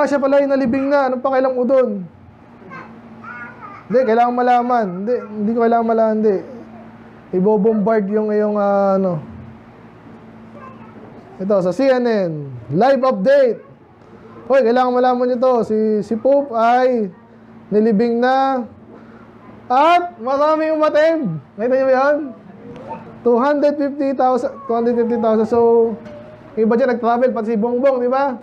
Siya pala yung nalibing na. Anong pakialam mo doon? Hindi, kailangan malaman. Hindi ko kailangan malaman, hindi. Ibobombard yung ito, sa CNN, live update. Hoy, kailangan malaman nyo to. Si Pope ay nilibing na at marami umattend. Nakita nyo ba yan? 250,000. So, iba dyan nag-travel, pati si Bongbong, di ba?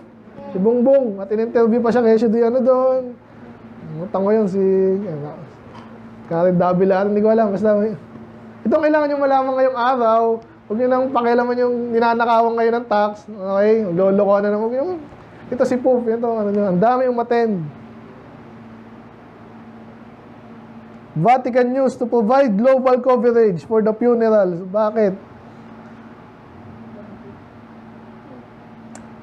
Si Bongbong, at in-interview pa siya kaya siya doon. Utang ko yun, si Karen Davila, hindi ko alam. Basta, itong kailangan nyo malaman ngayong araw. Huwag nyo nang pakialaman yung ninanakawan ngayon ng tax. Okay? Loloko na naman. Ito si Pope. Ito, ang dami yung umattend. Vatican News to provide global coverage for the funerals. Bakit?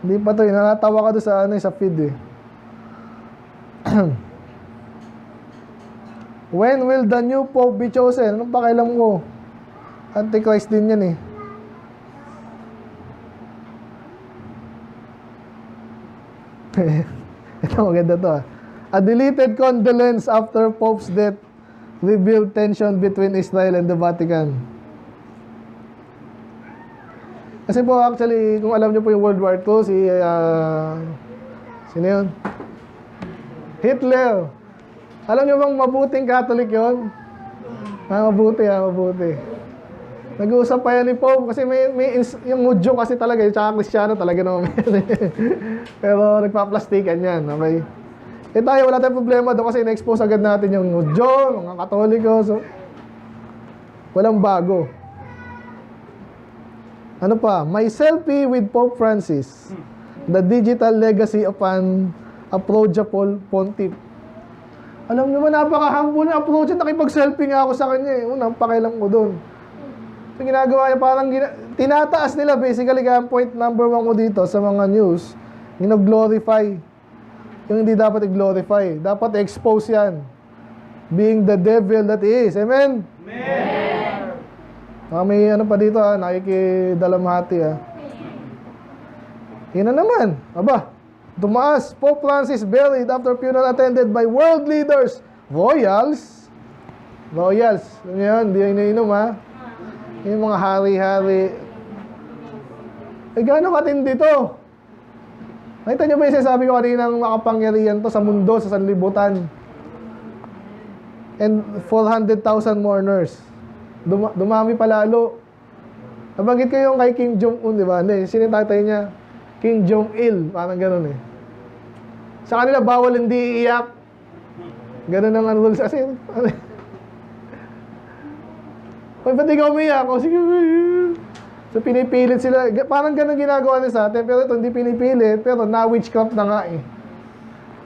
Hindi pa to, nakatawa ka doon sa feed eh. When will the new Pope be chosen? Anong pakialam ko? Antichrist din yan eh. Ito, maganda to ah. A deleted condolence after Pope's death revealed tension between Israel and the Vatican. Kasi po actually, kung alam niyo po yung World War II, sino yun? Hitler. Alam niyo bang mabuting Catholic yun? Mabuti. Nag-uusap pa yan ni Pope kasi may yung Hudyo kasi talaga, yung tsaka Kristiyano talaga naman. Pero nagpa-plastikan yan, okay? Eh tayo, wala tayong problema doon kasi na-expose agad natin yung Hudyo, mga Katoliko, so walang bago. Ano pa? My selfie with Pope Francis. The digital legacy of an approachable pontiff. Alam niyo ba, napaka-humble na approach at nakipag-selfie nga ako sa kanya eh. Unang pakialam ko doon. So ginagawa niya, parang tinataas nila basically, kaya point number 1 ko dito sa mga news, glorify yung hindi dapat i-glorify. Dapat i-expose yan. Being the devil that he is. Amen? Amen. May ano pa dito ha, nakikidalamhati ha. Yan na naman. Aba, tumaas. Pope Francis buried after funeral attended by world leaders. Royals. Ano yun? Hindi yung iniinom ha. Yung mga hari-hari. Eh, gano'ng katindi to? Nakita niyo ba yung sinasabi ko kanina ng makapangyarihan to sa mundo, sa sanlibutan? And 400,000 mourners. Dumami pa lalo. Nabanggit ko yung kay King Jong-un, di ba? Hindi, sino yung tatay niya? King Jong-il. Parang ganun eh. Sa kanila, bawal hindi iiyak. Ganun ang rules. Kasi, ba't ikaw umiyak? O, sige, so, pinipilit sila. Parang ganun ginagawa nila sa atin. Pero ito, hindi pinipilit. Pero na-witchcraft na nga eh.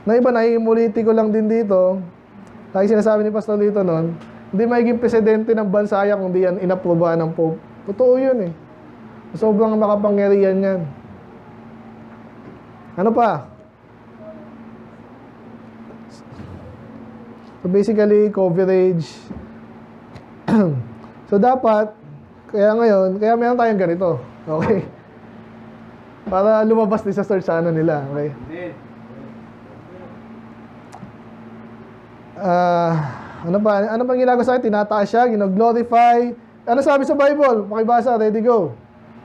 Na iba, naiimuliti ko lang din dito. Lagi sinasabi ni Pastor dito nun, hindi magiging presidente ng bansa kung di yan inaprobahan ng Pope. Totoo yun eh. Sobrang makapangyarihan yan. Ano pa? So basically, coverage. So dapat, kaya meron tayong ganito. Okay? Para lumabas din sa search ano nila. Okay? Ano pa ginagawa sa akin? Tinataas siya, gino-glorify. Ano sabi sa Bible? Pakibasa, ready, go.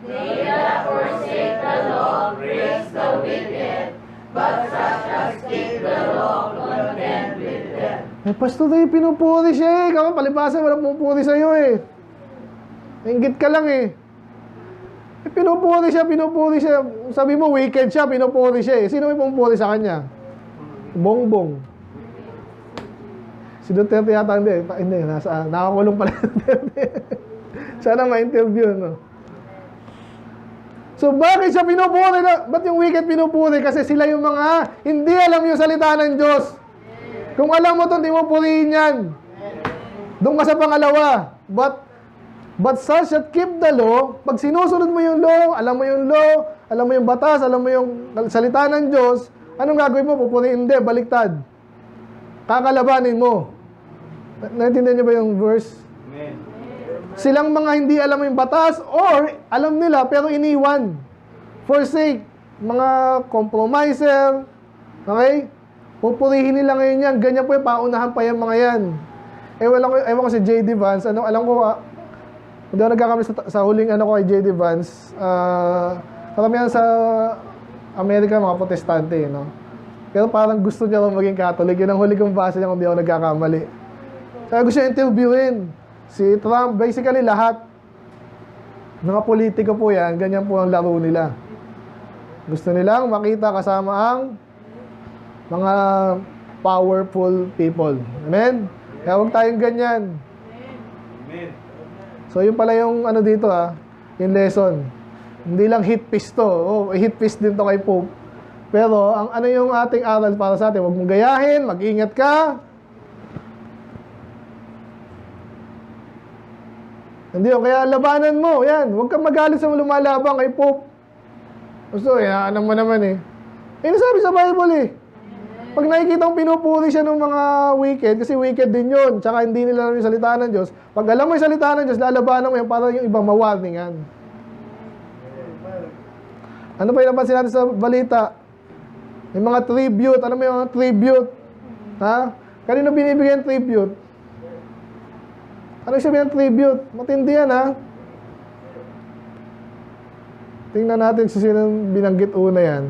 They that forsake the law praise the wicked, but such as keep the law contend with them. Eh, Pastor, pinupuri siya eh. Kaya palibasa, walang pupuri sa'yo eh. Inggit ka lang eh. Pinupuri siya. Sabi mo, wicked siya, pinupuri siya eh. Sino may pumupuri sa kanya? Bongbong. Si Duterte yata hindi. Nakakulong pala si Duterte. Sana ma-interview, no? So, bakit siya pinupuri? Ba't yung wicked pinupuri? Kasi sila yung mga hindi alam yung salita ng Diyos. Kung alam mo ito, hindi mo purihin yan. Doon ka sa pangalawa. But such that keep the law, pag sinusunod mo yung law, alam mo yung batas, alam mo yung salita ng Diyos, anong gagawin mo? Pupurihin? Hindi, baliktad. Kakalabanin mo. Naintindihan niyo ba yung verse? Amen. Silang mga hindi alam yung batas or alam nila pero iniwan. Forsake. Mga compromiser. Okay? Pupurihin nila ngayon yan. Ganyan po yung paunahan pa yung mga yan. Ewan ko si J.D. Vance. Alam ko, hindi ako nagkakamali sa huling ko kay J.D. Vance. Karamihan sa Amerika, mga protestante, no? Pero parang gusto niya maging Catholic. Yun ang huli kong base niya kung di ako nagkakamali. Kaya gusto niya interviewin. Si Trump, basically lahat. Mga politiko po yan, ganyan po ang laro nila. Gusto nilang makita kasama ang mga powerful people. Amen? Kaya huwag tayong ganyan. Amen. So yun pala yung ano dito yung lesson. Hindi lang hit piece to. Hit piece din to kay Pope. Pero ang ano yung ating aral para sa atin, huwag mong gayahin, mag-ingat ka. Hindi yun. Kaya labanan mo. Yan. Huwag kang magalit sa lumalaban kay Pope. Gusto, ano mo naman eh. Nasabi sa Bible eh. Pag nakikita mong pinupuri siya ng mga wicked, kasi wicked din yun, tsaka hindi nila alam yung salita ng Diyos, pag alam mo yung salita ng Diyos, lalabanan mo yun para yung ibang mawarningan. Ano pa yung napansin natin sa balita? Yung mga tribute. Ano mo yung mga tribute? Ha? Kanino binibigyan tribute? Ano yung sabihin ng tribute? Matindi yan, ha? Tingnan natin kung sino binanggit una yan.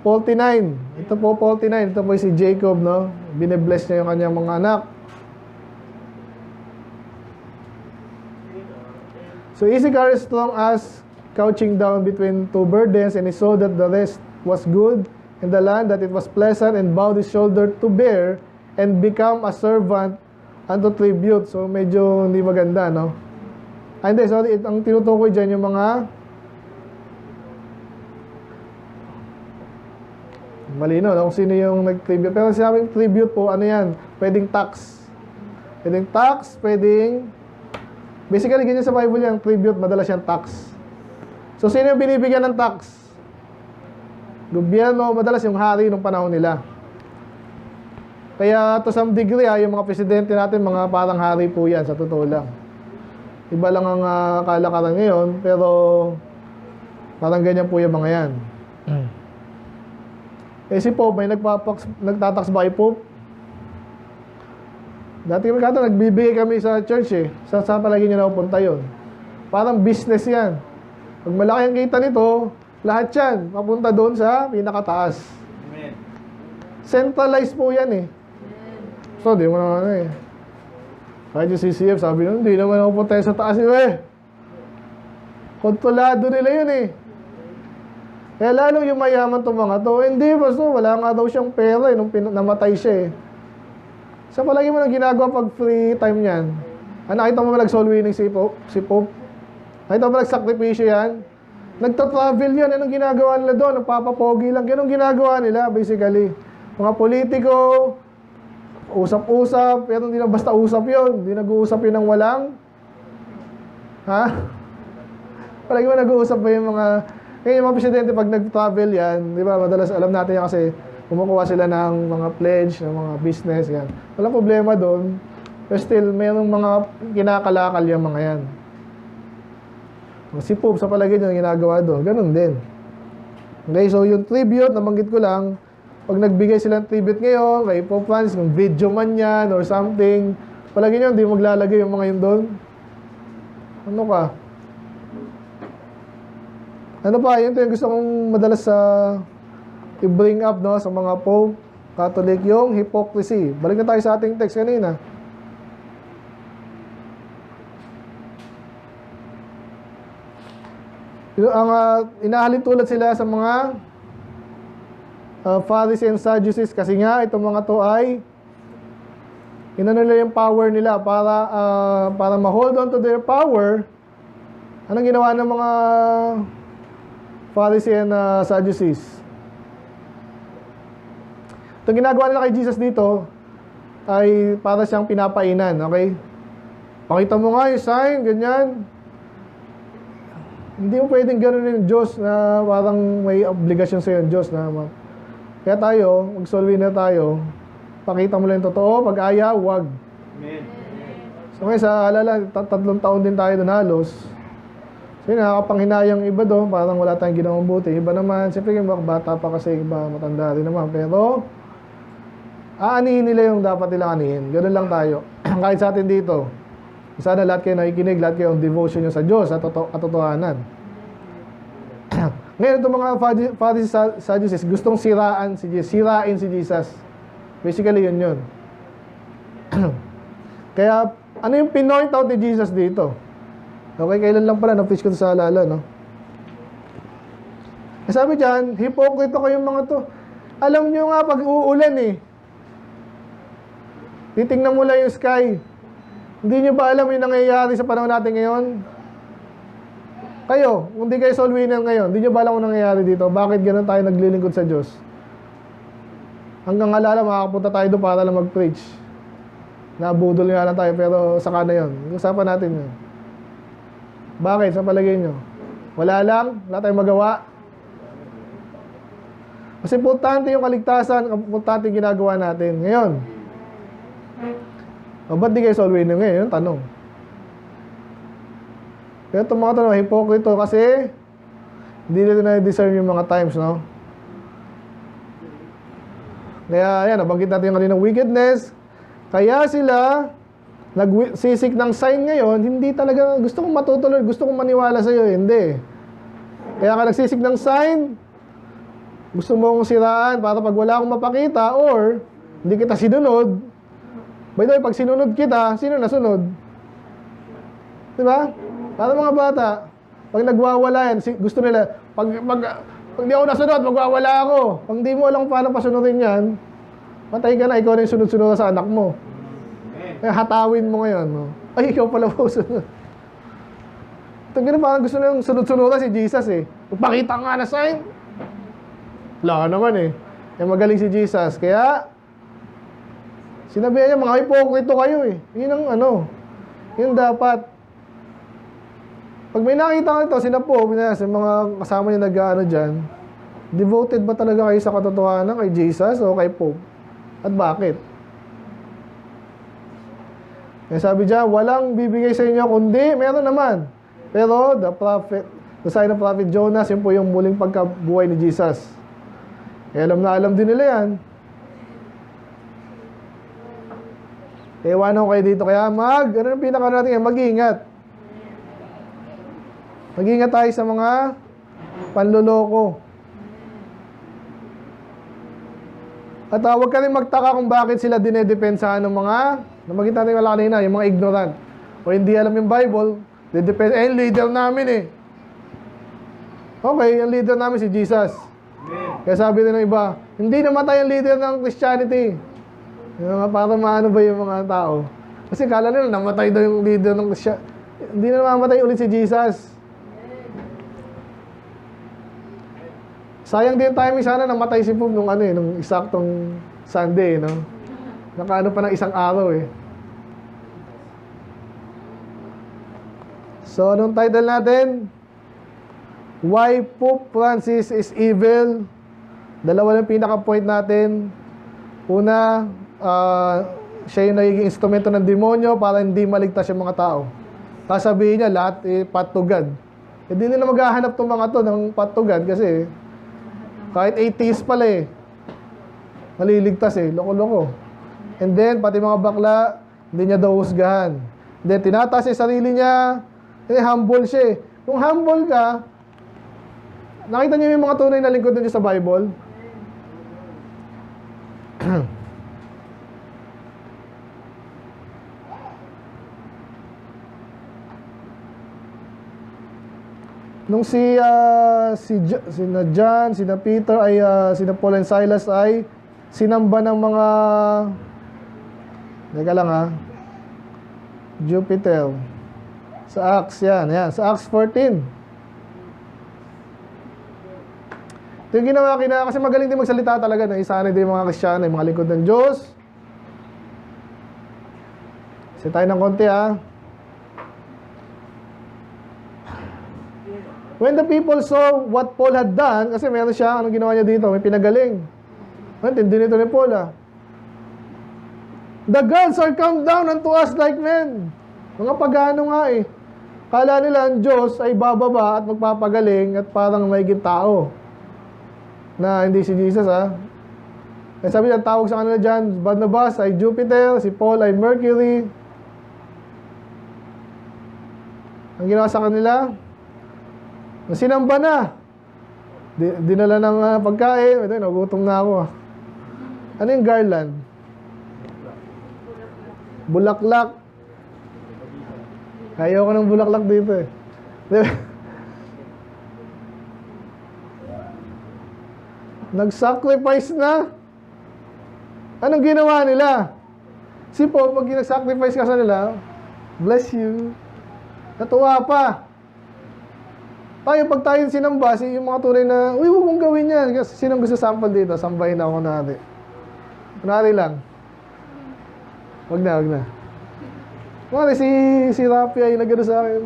$49. Ito po, $49. Ito po si Jacob, no? Bine-bless niya yung kanyang mga anak. So Issachar is strong as couching down between two burdens, and he saw that the rest was good in the land, that it was pleasant, and bowed his shoulder to bear, and become a servant unto tribute. So medyo hindi maganda, no? Hindi, sorry. Ang tinutukoy dyan yung mga malino, no? Kung sino yung nag-tribute. Pero sinabing tribute po, ano yan? Pwedeng tax. Pwedeng tax, pwedeng... Basically, ganyan sa Bible yan, tribute, madalas yan tax. So, sino yung binibigyan ng tax? Gobyerno, madalas yung hari ng panahon nila. Kaya, to some degree, yung mga presidente natin, mga parang hari po yan, sa totoo lang. Iba lang ang kalakaran ngayon, pero parang ganyan po yung mga yan. Eh si Pope, may nagtatax ba kay Pope? Dati kami kata, nagbibigay kami sa church eh. Saan palagi niya napupunta yun? Parang business yan. Pag malaki ang kita nito, lahat yan, mapunta doon sa pinakataas. Amen. Centralized po yan eh. So, di mo naman eh. Kahit yung CCF, sabi nun, hindi naman napupunta sa taas eh. Kontrolado nila yun eh. Kaya lalo yung mayaman itong mga to, hindi, basta wala nga daw siyang pera nung namatay siya eh. Sa palagi mo nang ginagawa pag free time niyan. Nakita mo ba nag-soul winning si Pope? Nakita mo ba nag-sakripisyo yan? Nagta-travel yan. Anong ginagawa nila doon? Nagpapapogi lang. Ganun ginagawa nila basically. Mga politiko, usap-usap, pero hindi na basta usap yun. Hindi nag-uusap yun ng walang. Ha? Palagi mo nag-uusap ba yung mga... Kaya yung mga presidente pag nag-travel yan, di ba, madalas alam natin yan kasi kumukuha sila ng mga pledge, ng mga business, yan. Walang problema doon. Pero still, mayroong mga kinakalakal yung mga yan. Si Pope, sa palagay niya, ginagawa doon. Ganun din. Okay, so yung tribute, nabanggit ko lang, pag nagbigay sila ng tribute ngayon, kay Pope Francis, kung video man yan or something, palagi niyo, hindi maglalagay yung mga yun doon. Ano ka? Ano pa, yun yung gusto kong madalas sa i-bring up, no, sa mga Pope, Catholic, yung hypocrisy. Balik na tayo sa ating text kanina. Ang inahalin tulad sila sa mga Pharisees and Sadducees kasi nga itong mga to ay inano nila yung power nila para ma-hold on to their power. Anong ginawa ng mga Pharisees and Sadducees? Itong ginagawa nila kay Jesus dito ay para siyang pinapainan, okay? Pakita mo nga yung sign, ganyan. Hindi mo pwedeng gano'n yung Diyos na parang may obligasyon sa'yo yung Diyos na kaya tayo, mag-soul winner tayo, pakita mo lang yung totoo, pag ayaw, wag. Amen. So ngayon sa alala, 3 taon din tayo doon halos. So yun, nakakapanghinayang iba doon, parang wala tayong ginawang buti. Iba naman, siyempre yung bata pa kasi, iba matanda rin naman. Pero, aanihin nila yung dapat nilang anihin. Ganun lang tayo. Kahit sa atin dito. Sana lahat kayo nakikinig, lahat kayo ang devotion nyo sa Diyos, sa katotohanan. Ngayon, itong mga Pharisees, Sadducees, gustong sirain si Jesus. Basically, yun. Kaya, ano yung pinoint out ni Jesus dito? Okay, kailan lang pala, na-preach ko sa alala, no? Sabi dyan, hipokrito ko yung mga to. Alam nyo nga, pag uulan eh. Titingnan mo lang yung sky. Hindi nyo ba alam yung nangyayari sa panahon natin ngayon? Kayo, kung di kayo soul winner ngayon, hindi nyo ba alam kung nangyayari dito? Bakit ganun tayo naglilingkod sa Diyos? Hanggang alala, makakapunta tayo doon para lang mag-preach. Nabudol nga lang tayo, pero saka na yun. Usapan natin yun. Bakit? Sa palagay nyo? Wala lang? Wala tayong magawa? Mas importante yung kaligtasan, importante yung ginagawa natin. Ngayon, ba't di kayo soul winner ngayon? Yung tanong. Kaya itong mga tanong, hipokrito kasi hindi nila na-discern yung mga times, no? Kaya, yan, nabanggit natin yung kaninang wickedness. Kaya sila nagsisik ng sign ngayon, hindi talaga gusto kong matutuloy, gusto kong maniwala sa'yo, hindi. Kaya ka nagsisik ng sign, gusto mo akong siraan para pag wala akong mapakita or hindi kita sinunod. By the way, pag sinunod kita, sino nasunod? Diba? Para mga bata, pag nagwawala yan, gusto nila, pag di ako nasunod, magwawala ako. Pag di mo alam paano pasunodin yan, matay ka na, ikaw na yung sunod-sunod sa anak mo. Kaya hatawin mo ngayon. No? Ay, ikaw pala po sunod. Ito ganun, parang gusto na yung sunod-sunod si Jesus eh. Magpakita nga na sign. Wala naman eh. Kaya magaling si Jesus. Kaya, sinabihan niya, mga hipokrito kayo eh. Yun ang ano. Yun dapat. Pag may nakita ka nito, sina Pope, sa mga kasama niya nag-ano dyan, devoted ba talaga kayo sa katotohanan kay Jesus o kay Pope? At bakit? Kaya sabi dyan, walang bibigay sa inyo kundi, meron naman. Pero the sign of prophet Jonas, yun po yung muling pagkabuhay ni Jesus. Kaya alam na alam din nila yan. Kaya iwanan ko kayo dito. Kaya ano yung pinaka natin yan? Mag-iingat. Mag-iingat tayo sa mga panloloko. At huwag ka rin magtaka kung bakit sila dinedepensahan ng mga, namagin natin wala kanina, yung mga ignorant. O hindi alam yung Bible, yung leader namin eh. Okay, yung leader namin si Jesus. Kaya sabi din ng iba, hindi namatay ang leader ng Christianity. Yung para maano ba yung mga tao? Kasi kala nila namatay daw yung leader ng Christianity. Hindi na namamatay ulit si Jesus. Sayang din timing, sana namatay si Pope nung nung eksaktong Sunday, no? Nakaano pa ng isang araw eh. So, anong title natin? Why Pope Francis is Evil. Dalawa lang pinaka-point natin. Una, siya yung nagiging instrumento ng demonyo para hindi maligtas yung mga tao. Sasabihin niya, lahat path to God. Hindi nila maghahanap itong mga to ng path to God kasi kahit atheist pala eh, maliligtas eh, loko-loko. And then, pati mga bakla, hindi niya daw husgahan. Then, tinataas yung sarili niya, humble siya eh. Kung humble ka, nakita niyo yung mga tunay na lingkod niyo sa Bible? Nung sina John, sina Peter, sina Paul and Silas ay sinamba ng mga, teka lang Jupiter. Sa Acts yan, sa Acts 14. Ito yung ginawa kasi magaling din magsalita talaga, isanay din yung mga Kristiyano, yung mga lingkod ng Diyos. Kasi tayo ng konti When the people saw what Paul had done, kasi meron siya, anong ginawa niya dito? May pinagaling. Tindi nito ni Paul The gods are come down unto us like men. Mga pagano nga eh. Kala nila ang Diyos ay bababa at magpapagaling at parang maiging tao. Na hindi si Jesus Kaya sabi niya, tawag sa kanila dyan, Barnabas ay Jupiter, si Paul ay Mercury. Ang ginawa sa kanila, sinamba na. Dinala ng pagkain. Ito, nagutom na ako. Ano yung garland? Bulaklak. Ayaw ko ng bulaklak dito eh. Nag-sacrifice na. Anong ginawa nila? Si Paul, pag nag-sacrifice ka sa nila, bless you. Natuwa pa. Pag tayo sinamba, yung mga tunay na, uy, huwag mong gawin yan. Kasi sinong gusto sample dito? Sambahin ako natin. Kunwari lang. Wag na, wag na. Mali, si Rafi ay nagano sa akin.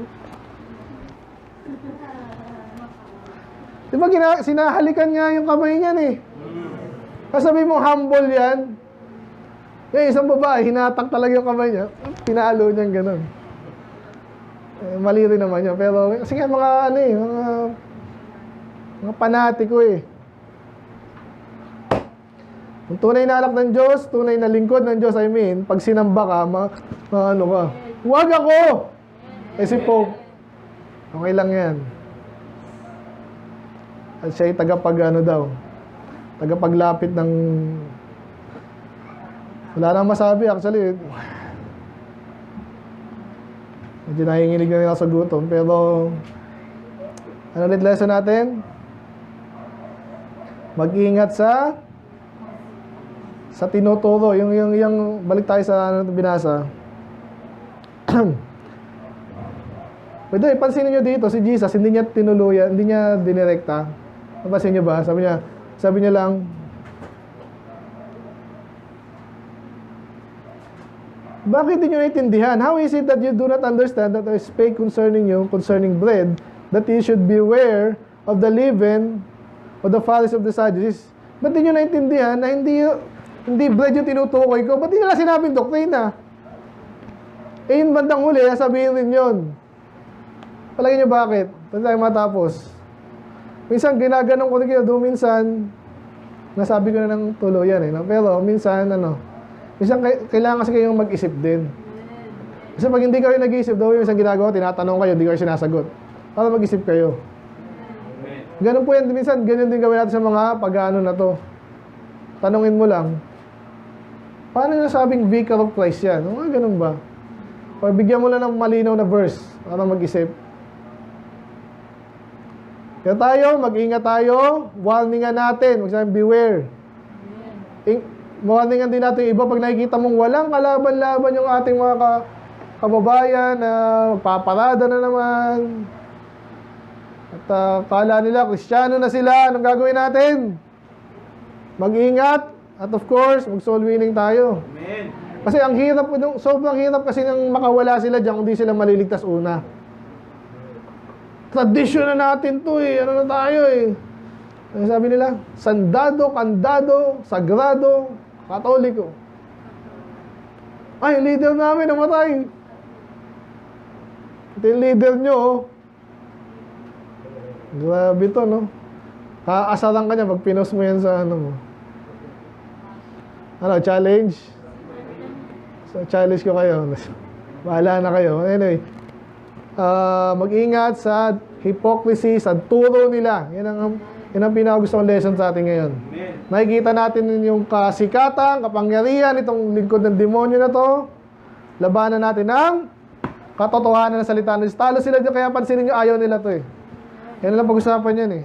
Di ba sinahalikan nga yung kamay niyan eh. Kasabi mo humble yan. Yung isang babae, hinatak talaga yung kamay niya. Pinalo niyang ganun. Mali rin naman yun. Pero kasi nga mga ano eh, mga panatiko eh. Kung tunay na anak ng Diyos, tunay na lingkod ng Diyos, I mean, pag sinamba ka, ano ka, huwag ako! Eh si Pope, okay lang yan. At siya ay tagapaglapit ng, wala nang masabi actually. Medyo nahinginig na nila sa gutom, pero ano ulit lesson natin? Mag-ingat sa tinuturo, yung balik tayo sa ano binasa. Pwede, pansinin nyo dito, si Jesus, hindi niya tinuluyan, hindi niya dinirekta. Napansin nyo ba? Sabi niya lang, bakit hindi nyo naiintindihan? How is it that you do not understand that I spake concerning you, concerning bread, that you should beware of the leaven of the fathers of the Sadducees? Ba't hindi nyo naiintindihan na hindi bread yung tinutukoy ko? Ba't hindi nila sinabing doktrina? Eh, yung bandang huli, sabihin rin yun. Palagay nyo bakit? Pwede tayo matapos. Minsan, ginaganong ko rin kayo. Minsan, nasabi ko na ng tuluyan eh. No? Pero, minsan, minsan, kailangan kasi kayong mag-isip din. Kasi pag hindi kayo nag-isip, daw yung isang ginagawa, tinatanong kayo, hindi kayo sinasagot. Para mag-isip kayo. Ganun po yan. Minsan, ganyan din gawin natin sa mga pag-ano na to. Tanungin mo lang, paano nasabing vicar of Christ yan? Ganun ba? O bigyan mo lang ng malinaw na verse para mag-isip. Kaya tayo, mag-ingat tayo, warningan natin, magsabi, beware. Warningan din natin yung iba pag nakikita mong walang kalaban-laban yung ating mga kababayan na paparada na naman. At kala nila, Kristiyano na sila, anong gagawin natin? Mag-ingat, at of course, mag-soul winning tayo. Amen. Kasi ang hirap, sobrang hirap kasi nang makawala sila dyan kung di sila maliligtas una. Tradisyon na natin to eh, ano na tayo eh. Ano sabi nila? Sandado, kandado, sagrado, katoliko. Ay, leader namin namatay. Ito yung leader nyo oh. Grabe to no. Kaasaran ka niya pag pinost mo yan sa ano mo. Challenge? So, challenge ko kayo. Bahala na kayo. Anyway, mag-ingat sa hypocrisy, sa turo nila. Yan ang pinakagusto kong lesson sa atin ngayon. Amen. Nakikita natin yung kasikatan, kapangyarihan, itong lingkod ng demonyo na to. Labanan natin ang katotohanan ng salita ng Diyos. Talo sila dyan, kaya pansinin nyo, ayaw nila to eh. Yan lang pag-usapan yan eh.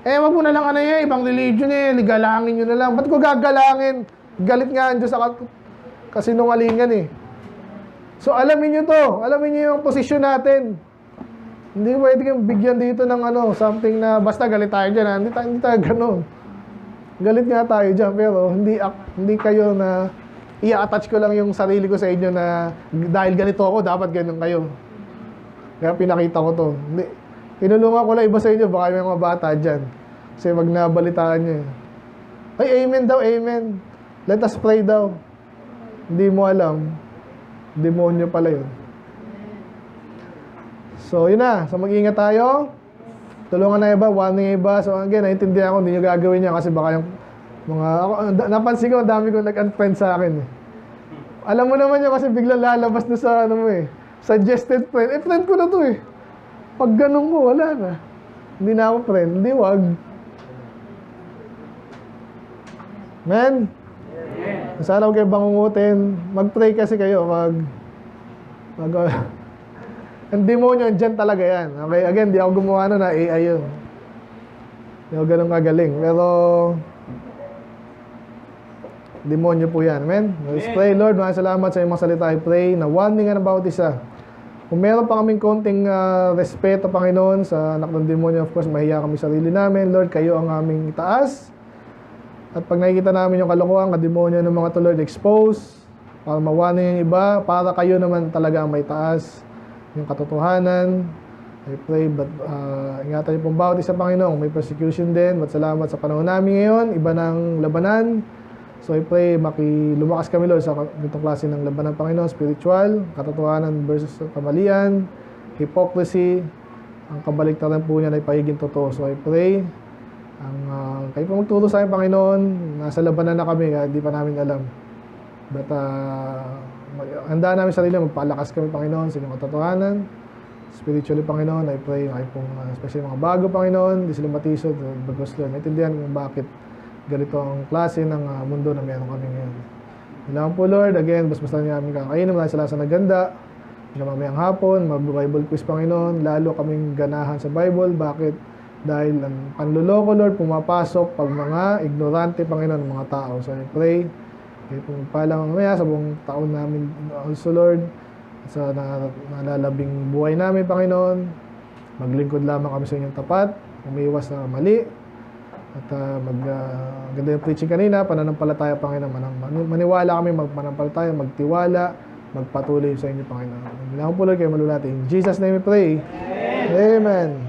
Wag mo na lang ibang religion eh, ligalangin nyo na lang. Ba't ko gagalangin? Galit nga ang Diyos sa kasinungalingan eh. So alamin nyo to. Alamin nyo yung posisyon natin. Hindi pwede kang bigyan dito ng something na basta galit tayo dyan. Hindi tayo ganun. Galit nga tayo dyan. Pero hindi kayo na i-attach ko lang yung sarili ko sa inyo na dahil ganito ako, dapat ganun kayo. Kaya pinakita ko to. Hindi. Tinulungan ko lang iba sa inyo. Baka may mga bata dyan. Kasi wag nabalitaan nyo eh. Ay, amen daw, amen. Let us pray daw. Hindi mo alam. Demonyo pala yun. So, yun na. So, mag-ingat tayo. Tulungan na iba, warning iba. So, again, naintindihan ko, hindi nyo gagawin yan kasi baka yung mga... napansin ko, ang dami ko nag-unfriend sa akin. Eh. Alam mo naman yun kasi biglang lalabas na sa, suggested friend. Friend ko na to eh. Pag ganun ko, wala na. Hindi na ako friend. Hindi, wag. Man. Sana huwag kayo bangungutin. Mag-pray kasi kayo. Ang demonyo, dyan talaga yan. Okay, again, di ako gumawa na AI yun. Di ako ganun kagaling. Pero, demonyo po yan. Amen? Let's pray, Lord. Maraming salamat sa iyong mga salita. I pray na warning and about isa. Kung meron pa kaming konting respeto, Panginoon, sa anak ng demonyo, of course, mahiya kami sa sarili namin. Lord, kayo ang aming itaas. At pag nakikita namin yung kalokohan, kademonyo ng mga to, Lord, expose. para mawa na yung iba, para kayo naman talaga ang may taas yung katotohanan. I pray, but ingatan niyo pong bawat isa, Panginoon. May persecution din, but salamat sa panahon namin ngayon, iba ng labanan. So I pray, lumakas kami, Lord, sa ganitong klase ng labanan, Panginoon, spiritual, katotohanan versus kamalian, hypocrisy, ang kabaliktaran po niya ay pagiging totoo. So I pray, kayo po magturo sa akin, Panginoon. Nasa labanan na kami, hindi pa namin alam. But handa namin sarili, magpalakas kami, Panginoon, sa inyong katotohanan. Spiritually, Panginoon, I pray, kayo pong, especially mga bago, Panginoon, di sila matisod, bagos, Lord. Naintindihan kung bakit ganito ang klase ng mundo na meron kami ngayon. Kailangan po, Lord, again, basta niya kami kakainin, maraming salamat sa naganda. Mamayang hapon, mag-Bible quiz, Panginoon, lalo kaming ganahan sa Bible. Bakit? Dahil ang panluloko, Lord, pumapasok pag mga ignorante, Panginoon, ng mga tao. So I pray, kayo po magpalang mamaya sa buong taon namin also, Lord, sa nalalabing buhay namin, Panginoon. Maglingkod lamang kami sa inyong tapat, umiwas sa mali. At ganda yung preaching kanina, pananampalataya, Panginoon. Maniwala kami, magpananampalataya, magtiwala, magpatuloy sa inyo, Panginoon. Kailangan po, Lord, kayo malulati. In Jesus' name we pray. Amen.